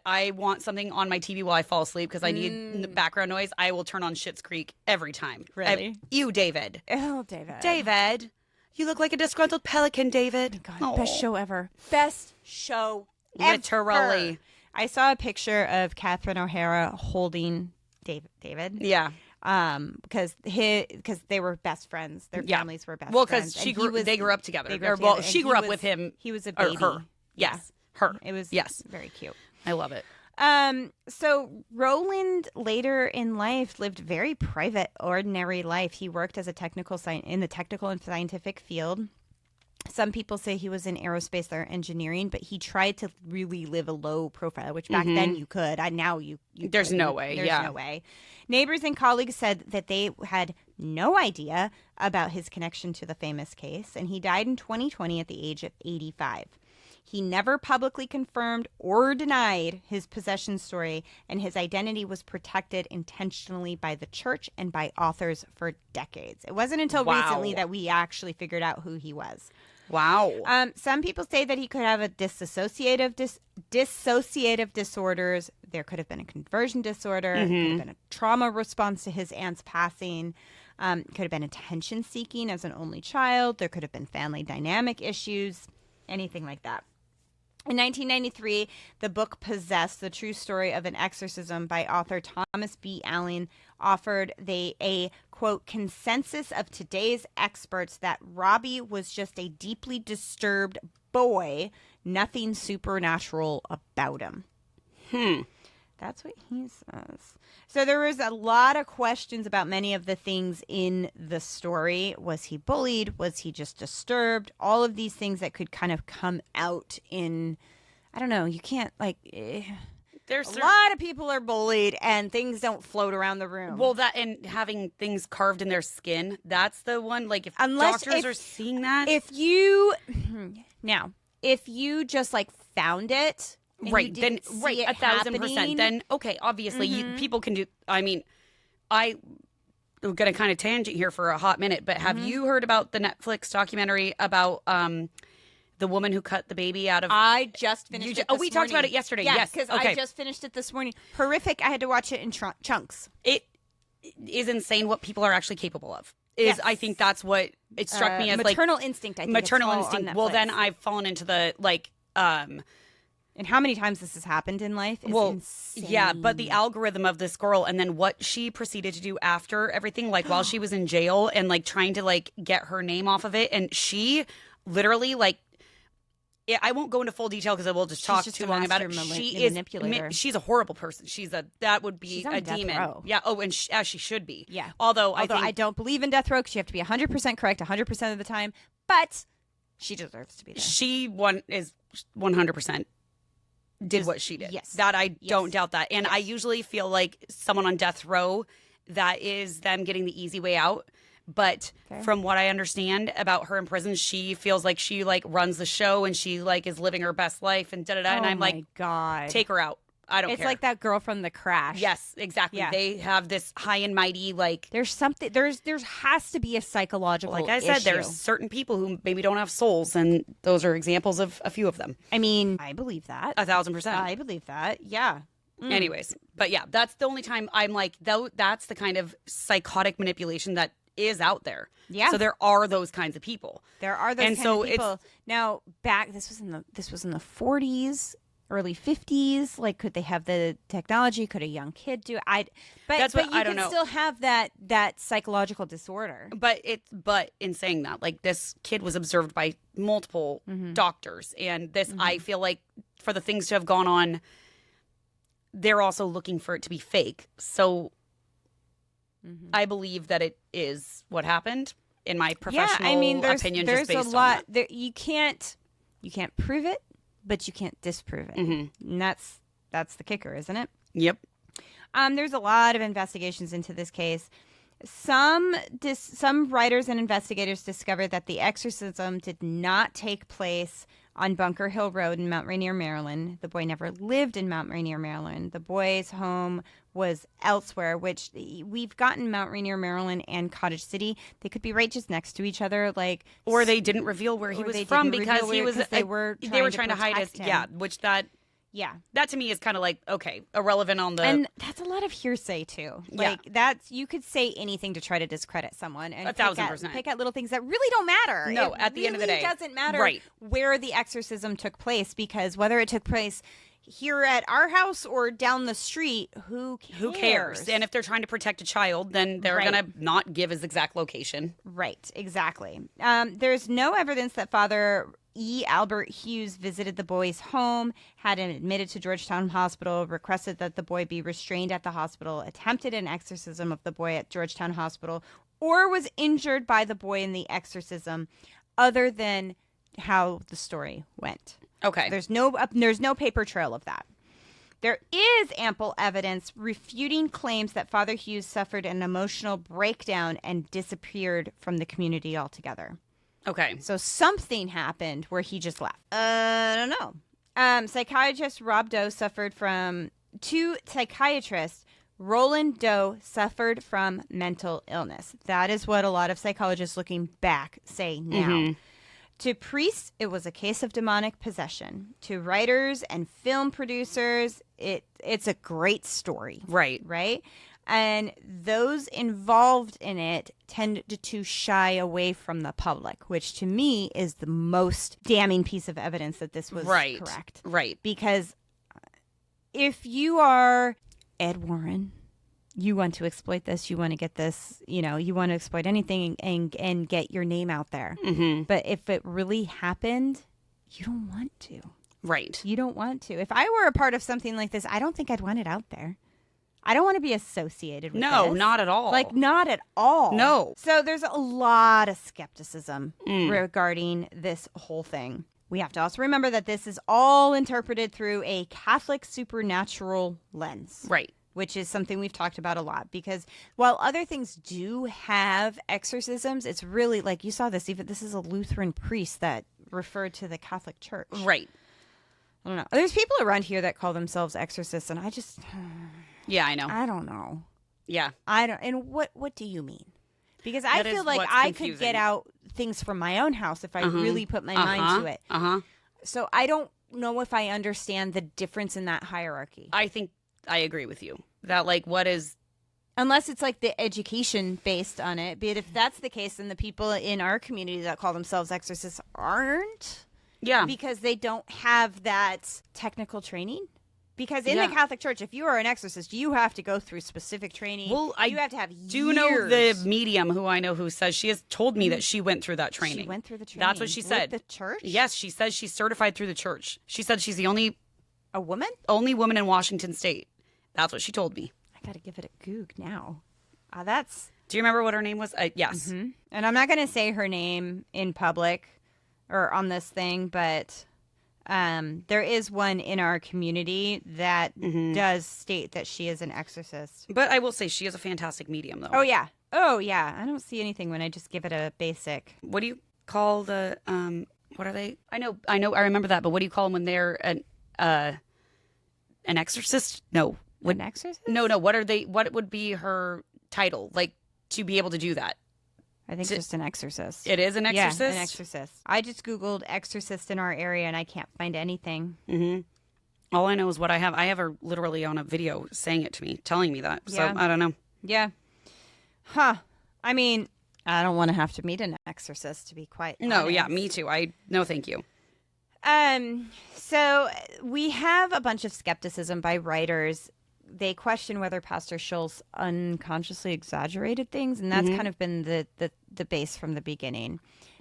I want something on my TV while I fall asleep because I need background noise. I will turn on Schitt's Creek every time. Really? You, David. Oh, David. David. You look like a disgruntled pelican, David. God, best show ever. Best show ever. Literally. I saw a picture of Catherine O'Hara holding David. Yeah. Because they were best friends. Their families were best friends. Well, because they grew up together. She grew up with him. He was a baby. Or her. Yes. Her. It was very cute. I love it. So Roland later in life lived very private, ordinary life. He worked as in the technical and scientific field. Some people say he was in aerospace or engineering, but he tried to really live a low profile, which back then you could. Now you There's no way. There's no way. Neighbors and colleagues said that they had no idea about his connection to the famous case, and he died in 2020 at the age of 85. He never publicly confirmed or denied his possession story, and his identity was protected intentionally by the church and by authors for decades. It wasn't until recently that we actually figured out who he was. Wow. Some people say that he could have a dissociative disorders. There could have been a conversion disorder. Could have been a trauma response to his aunt's passing. Could have been attention seeking as an only child. There could have been family dynamic issues. Anything like that. In 1993, the book Possessed, the true story of an exorcism by author Thomas B. Allen offered a, quote, consensus of today's experts that Robbie was just a deeply disturbed boy, nothing supernatural about him. That's what he says. So there was a lot of questions about many of the things in the story. Was he bullied? Was he just disturbed? All of these things that could kind of come out in, I don't know, you can't There's a lot of people are bullied and things don't float around the room. Well, that and having things carved in their skin, that's the one. Like if doctors are seeing that. If you just found it. Right, then 1,000%. Then okay, obviously people can do. I mean, I'm going to kind of tangent here for a hot minute, but have you heard about the Netflix documentary about the woman who cut the baby out of? I just finished it. We talked about it yesterday. Yes, because okay. I just finished it this morning. Horrific. I had to watch it in chunks. It is insane what people are actually capable of. I think that's what it struck me as maternal instinct. I think maternal instinct. Well, then I've fallen into the And how many times this has happened in life is insane. Yeah, but the algorithm of this girl and then what she proceeded to do after everything, while she was in jail and trying to get her name off of it. And she literally I won't go into full detail because I will just talk too long about it. She is manipulator. She's a horrible person. That would be she's on a death demon. Row. Yeah. Oh, and as she should be. Yeah. Although I don't believe in death row because you have to be 100% correct 100% of the time. But she deserves to be there. She is 100%. Did what she did. Yes. That I don't doubt that. And I usually feel like someone on death row, that is them getting the easy way out. But from what I understand about her in prison, she feels like she runs the show and she is living her best life and da-da-da. And I'm God. Take her out. I don't care. It's like that girl from The Crash. Yes, exactly. Yeah. They have this high and mighty There's something. There has to be a psychological. Like I said, there's certain people who maybe don't have souls, and those are examples of a few of them. I mean, I believe that 1,000%. I believe that. Yeah. Anyways, but yeah, that's the only time I'm though that's the kind of psychotic manipulation that is out there. Yeah. So there are those kinds of people. There are those kinds of people. Now, this was in the 40s. Early 50s, could they have the technology? Could a young kid do it? But you can still have that psychological disorder. But in saying that, this kid was observed by multiple doctors, and this I feel like for the things to have gone on, they're also looking for it to be fake. So I believe that it is what happened in my professional opinion. There's just based a lot. on that. You can't prove it. But you can't disprove it. And that's the kicker, isn't it? Yep. There's a lot of investigations into this case. Some writers and investigators discovered that the exorcism did not take place on Bunker Hill Road in Mount Rainier, Maryland. The boy never lived in Mount Rainier, Maryland. The boy's home was elsewhere, which we've gotten Mount Rainier, Maryland and Cottage City. They could be right just next to each other, like, or they didn't reveal where he was from because he was they were trying to hide his him. yeah, which that to me is kind of like, okay, irrelevant on the, and that's a lot of hearsay too. Like that's, you could say anything to try to discredit someone and 1,000% pick at little things that really don't matter. No, at the end of the day, it doesn't matter where the exorcism took place, because whether it took place here at our house or down the street, who cares? And if they're trying to protect a child, then they're gonna not give his exact location. Right, exactly. There's no evidence that Father E. Albert Hughes visited the boy's home, had him admitted to Georgetown Hospital, requested that the boy be restrained at the hospital, attempted an exorcism of the boy at Georgetown Hospital, or was injured by the boy in the exorcism, other than how the story went. Okay. There's no paper trail of that. There is ample evidence refuting claims that Father Hughes suffered an emotional breakdown and disappeared from the community altogether. Okay. So something happened where he just left. I don't know. Psychiatrist Rob Doe suffered from... Two psychiatrists, Roland Doe, suffered from mental illness. That is what a lot of psychologists looking back say now. Mm-hmm. To priests, it was a case of demonic possession. To writers and film producers, it's a great story. Right. Right? And those involved in it tend to shy away from the public, which to me is the most damning piece of evidence that this was correct. Right. Because if you are Ed Warren, you want to exploit this, you want to get this, you want to exploit anything and get your name out there. Mm-hmm. But if it really happened, you don't want to. Right. You don't want to. If I were a part of something like this, I don't think I'd want it out there. I don't want to be associated with this. No, not at all. Like, not at all. No. So there's a lot of skepticism regarding this whole thing. We have to also remember that this is all interpreted through a Catholic supernatural lens. Right. Which is something we've talked about a lot, because while other things do have exorcisms, it's really like, you saw this, even this is a Lutheran priest that referred to the Catholic Church. Right. I don't know. There's people around here that call themselves exorcists, and I just... Yeah, I know. I don't know. Yeah. I don't. And what do you mean? Because I feel like I could get out things from my own house if I really put my mind to it. So I don't know if I understand the difference in that hierarchy. I think I agree with you. That, like, what is... Unless it's like the education based on it. But if that's the case, then the people in our community that call themselves exorcists aren't. Yeah. Because they don't have that technical training. Because in the Catholic Church, if you are an exorcist, you have to go through specific training. Well, you have to have years. Do know the medium who I know who says she has told me that she went through that training. She went through the training. That's what she said. With the church? Yes, she says she's certified through the church. She said she's the only... A woman? Only woman in Washington State. That's what she told me. I got to give it a goog now. That's... Do you remember what her name was? Yes. Mm-hmm. And I'm not going to say her name in public or on this thing, but... there is one in our community that does state that she is an exorcist. But I will say she is a fantastic medium, though. Oh, yeah. Oh, yeah. I don't see anything when I just give it a basic. What do you call the, what are they? I remember that, but what do you call them when they're an exorcist? No. An exorcist? No. What are they? What would be her title? Like, to be able to do that? I think just an exorcist. It is an exorcist? Yeah, an exorcist. I just Googled exorcist in our area, and I can't find anything. Mm-hmm. All I know is what I have. I have her literally on a video saying it to me, telling me that. So, I don't know. Yeah. Huh. I mean, I don't want to have to meet an exorcist, to be quite honest. No, yeah, me too. No, thank you. So we have a bunch of skepticism by writers. They question whether Pastor Schultz unconsciously exaggerated things, and that's kind of been the base from the beginning.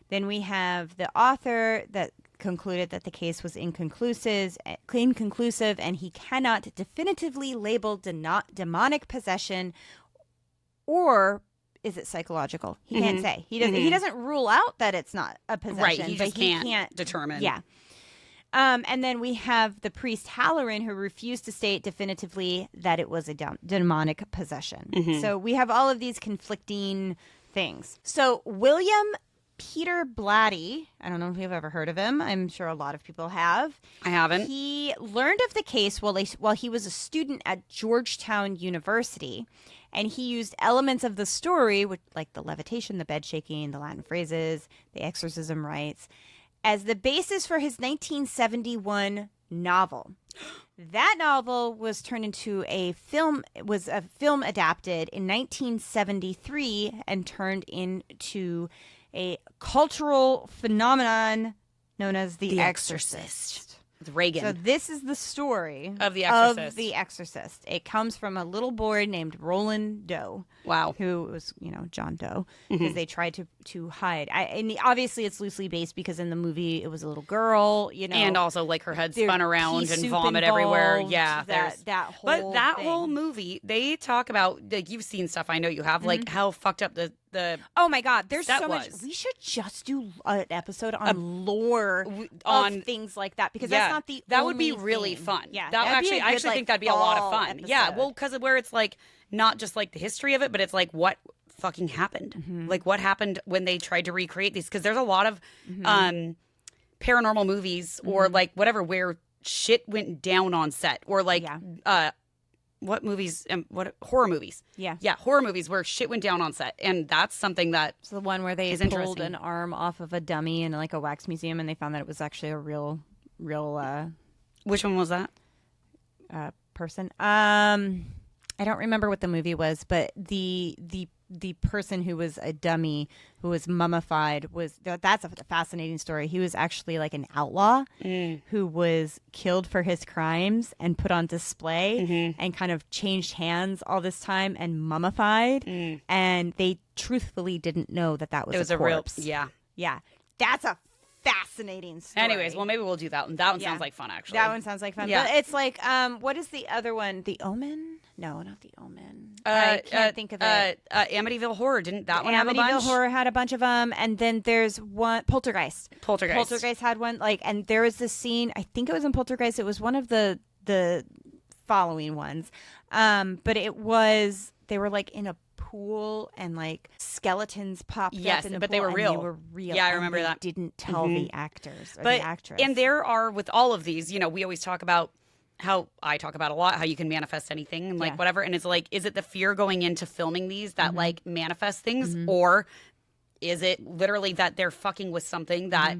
Then we have the author that concluded that the case was inconclusive, and he cannot definitively label demonic possession, or is it psychological? He can't say. He doesn't. He doesn't rule out that it's not a possession, right? He but just he can't determine. Yeah. And then we have the priest Halloran, who refused to state definitively that it was a demonic possession. So we have all of these conflicting things. So William Peter Blatty. I don't know if you've ever heard of him. I'm sure a lot of people have. I haven't. He learned of the case while he was a student at Georgetown University, and he used elements of the story, like the levitation, the bed shaking, the Latin phrases, the exorcism rites, as the basis for his 1971 novel. That novel was turned into a film. It was a film adapted in 1973 and turned into a cultural phenomenon known as The Exorcist. With Reagan. So this is the story Of The Exorcist. Of The Exorcist. It comes from a little boy named Roland Doe. Wow. Who was, John Doe, because they tried to hide. And obviously it's loosely based because in the movie it was a little girl, and also like her head there's spun around pea and soup vomit everywhere. involved, Yeah, that whole but that thing. whole movie, they talk about, like, you've seen stuff. I know you have, like how fucked up the Oh my God, there's that so much. was. We should just do an episode on lore on of things like that because yeah, that's not the that would be only really thing. fun. Yeah, that that'd be I a actually good, think that'd be a lot of fall fun. Yeah, episode. well, because where it's like not just like the history of it, but it's like what fucking happened. Like what happened when they tried to recreate these? Because there's a lot of paranormal movies or like whatever where shit went down on set or like what movies? What horror movies? Yeah, horror movies where shit went down on set, and that's something that it's the one where they is pulled interesting. an arm off of a dummy in like a wax museum, and they found that it was actually a real Which one was that? person. I don't remember what the movie was, but the person who was a dummy who was mummified that's a fascinating story. He was actually like an outlaw who was killed for his crimes and put on display and kind of changed hands all this time and mummified. And they truthfully didn't know that was a corpse. Yeah. That's a fascinating story. Anyways, well, maybe we'll do that one. That one sounds like fun, actually. That one sounds like fun. Yeah. But it's like, what is the other one? The Omen? No, not The Omen. I can't think of it. Amityville Horror, didn't that one have a Amityville bunch? Horror had a bunch of them, and then there's one Poltergeist. Poltergeist had one, and there was this scene. I think it was in Poltergeist. It was one of the following ones, but it was they were like in a pool and like skeletons popped up in the but pool, they were and real. They were real. Yeah, I and remember they that. Didn't tell the actors or but the actress. and there are with all of these, we always talk about how I talk about a lot how you can manifest anything and like whatever, and it's like, is it the fear going into filming these that like manifest things, or is it literally that they're fucking with something that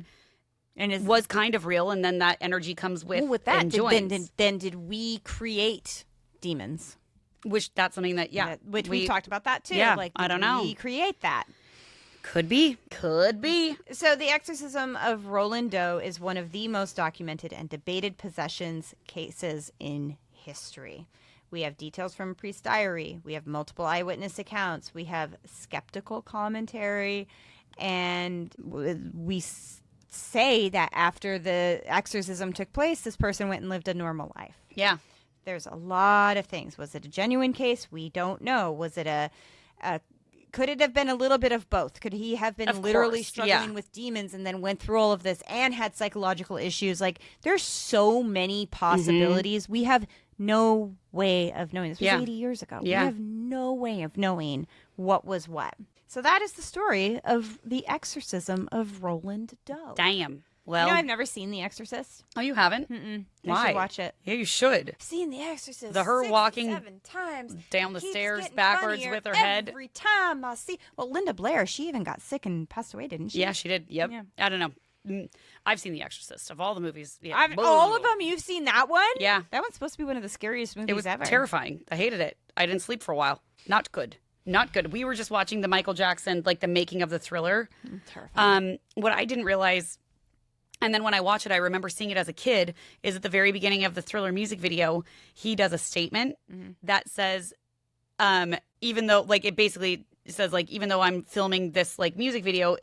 and was kind of real, and then that energy comes with that? and joins? Then did we create demons? Which that's something that Which we talked about that too. Yeah, like I don't know. We create that. Could be. So the Exorcism of Roland Doe is one of the most documented and debated possessions cases in history. We have details from a priest's diary. We have multiple eyewitness accounts. We have skeptical commentary. And we say that after the exorcism took place, this person went and lived a normal life. Yeah. There's a lot of things. Was it a genuine case? We don't know. Was it could it have been a little bit of both? Could he have been literally struggling with demons and then went through all of this and had psychological issues? Like, there's so many possibilities. We have no way of knowing. This was 80 years ago. Yeah. We have no way of knowing what was what. So that is the story of the exorcism of Roland Doe. Damn. Well, I've never seen The Exorcist. Oh, you haven't? Why? I should watch it. Yeah, you should. I've seen The Exorcist. Her walking 7 times down the Keeps stairs getting backwards funnier with her head. every time I see. Well, Linda Blair, she even got sick and passed away, didn't she? Yeah, she did. Yep. Yeah. I don't know. I've seen The Exorcist of all the movies. Yeah. All of them. You've seen that one? Yeah. That one's supposed to be one of the scariest movies It was ever. terrifying. I hated it. I didn't sleep for a while. Not good. Not good. We were just watching the Michael Jackson, like the making of the Thriller. Terrifying. What I didn't realize, and then when I watch it, I remember seeing it as a kid, is at the very beginning of the Thriller music video, he does a statement that says, even though, like, it basically says, like, even though I'm filming this, like, music video,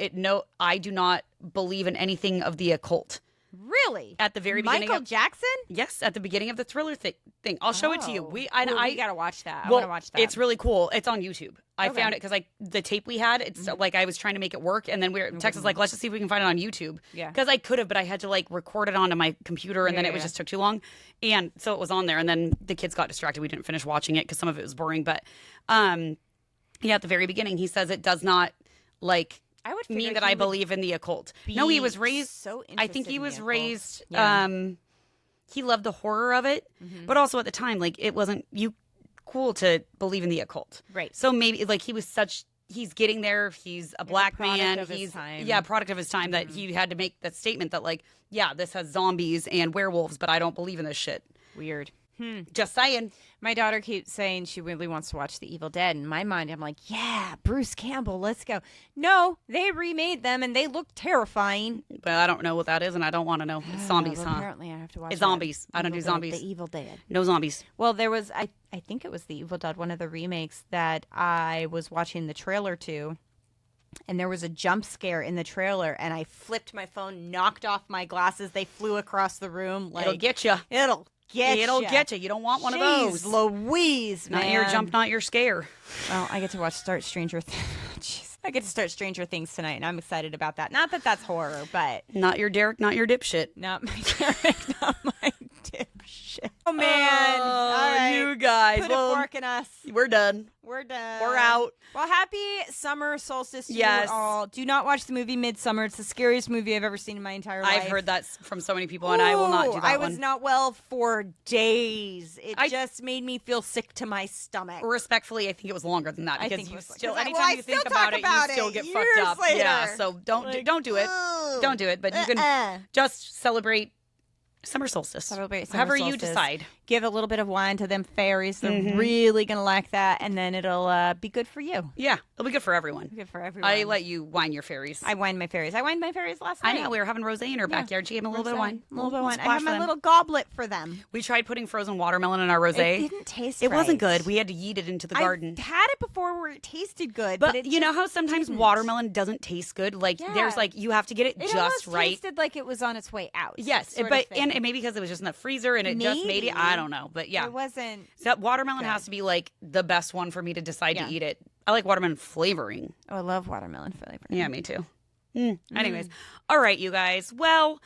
I do not believe in anything of the occult. Really? At the very beginning Michael Jackson? Yes, at the beginning of the Thriller thing. I'll show it to you. We I gotta watch that. I well, want to watch that. It's really cool. It's on YouTube. I Okay. found it because, like, the tape we had, it's like I was trying to make it work, and then Tex was like, let's just see if we can find it on YouTube. Yeah. Because I could have, but I had to, like, record it onto my computer, and then it just took too long. And so it was on there, and then the kids got distracted. We didn't finish watching it because some of it was boring. But, yeah, at the very beginning, he says it does not, like, I would mean that I believe in the occult. No, he was raised. So I think he was raised. Yeah. He loved the horror of it, but also at the time, like it wasn't cool to believe in the occult. Right. So maybe like he's getting there. He's a black man. He's product of his time that he had to make that statement that like, yeah, this has zombies and werewolves, but I don't believe in this shit. Weird. Just saying. My daughter keeps saying she really wants to watch The Evil Dead. In my mind, I'm like, yeah, Bruce Campbell, let's go. No, they remade them and they look terrifying. But I don't know what that is, and I don't want to know. It's zombies, Well, huh? apparently, I have to watch It's zombies. I don't do Evil Dead, zombies. The Evil Dead. No zombies. Well, there was, I think it was The Evil Dead, one of the remakes that I was watching the trailer to. And there was a jump scare in the trailer, and I flipped my phone, knocked off my glasses. They flew across the room. Like, It'll get you. It'll get you. It'll get you. You don't want one of those. Louise, man. Not your jump, not your scare. Well, I get to start Stranger Things. I get to start Stranger Things tonight, and I'm excited about that. Not that that's horror, but Not your Derek, not your dipshit. not my Derek, not my dipshit. Oh man! All right, you guys. put Well, a fork in us. we're done. We're done. We're out. Well, happy summer solstice to Yes. you all. Do not watch the movie Midsummer. It's the scariest movie I've ever seen in my entire life. I've heard that from so many people, and I will not do that I one. was not well for days. It I- just made me feel sick to my stomach. Respectfully, I think it was longer than that I because think it you was- still, 'cause I- anytime well, I you think still about talk it, about you still it get years fucked up. later. Yeah, so don't do it. Ugh. Don't do it. But you can just celebrate summer solstice. Celebrate summer however you solstice. decide. Give a little bit of wine to them fairies. They're really going to like that. And then it'll be good for you. Yeah, it'll be good for everyone. Good for everyone. I let you wine your fairies. I wined my fairies. I wined my fairies last I night. know we were having rosé in her backyard. She gave me a little bit of wine. A little bit of wine. I splash have for my them. little goblet for them. We tried putting frozen watermelon in our rosé. It didn't taste It wasn't right. good. We had to yeet it into the garden. I've had it before where it tasted good. But it you know just how sometimes didn't. watermelon doesn't taste good? Like Yeah. there's like you have to get it It just almost right. tasted like it was on its way out. Yes, sort of but thing. and maybe because it was just in the freezer and it just made it. Maybe. I don't know, but yeah, It wasn't. so watermelon good. has to be like the best one for me to decide Yeah. to eat it. I like watermelon flavoring. Oh, I love watermelon flavor. Yeah, me too. Anyways, all right, you guys. Well,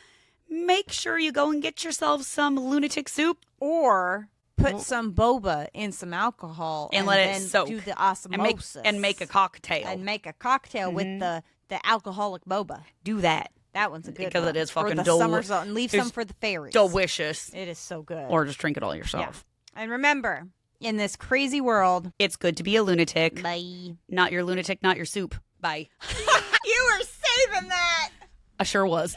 make sure you go and get yourself some lunatic soup Or put some boba in some alcohol and let it then soak. do the and osmosis make a cocktail. and make a cocktail with the alcoholic boba. Do that. That one's a good Because one. it is for fucking the summer zone. And leave some for the fairies. Delicious. It is so good. Or just drink it all yourself. And remember, in this crazy world, It's good to be a lunatic. bye. Not your lunatic, not your soup. Bye. You were saving that. I sure was.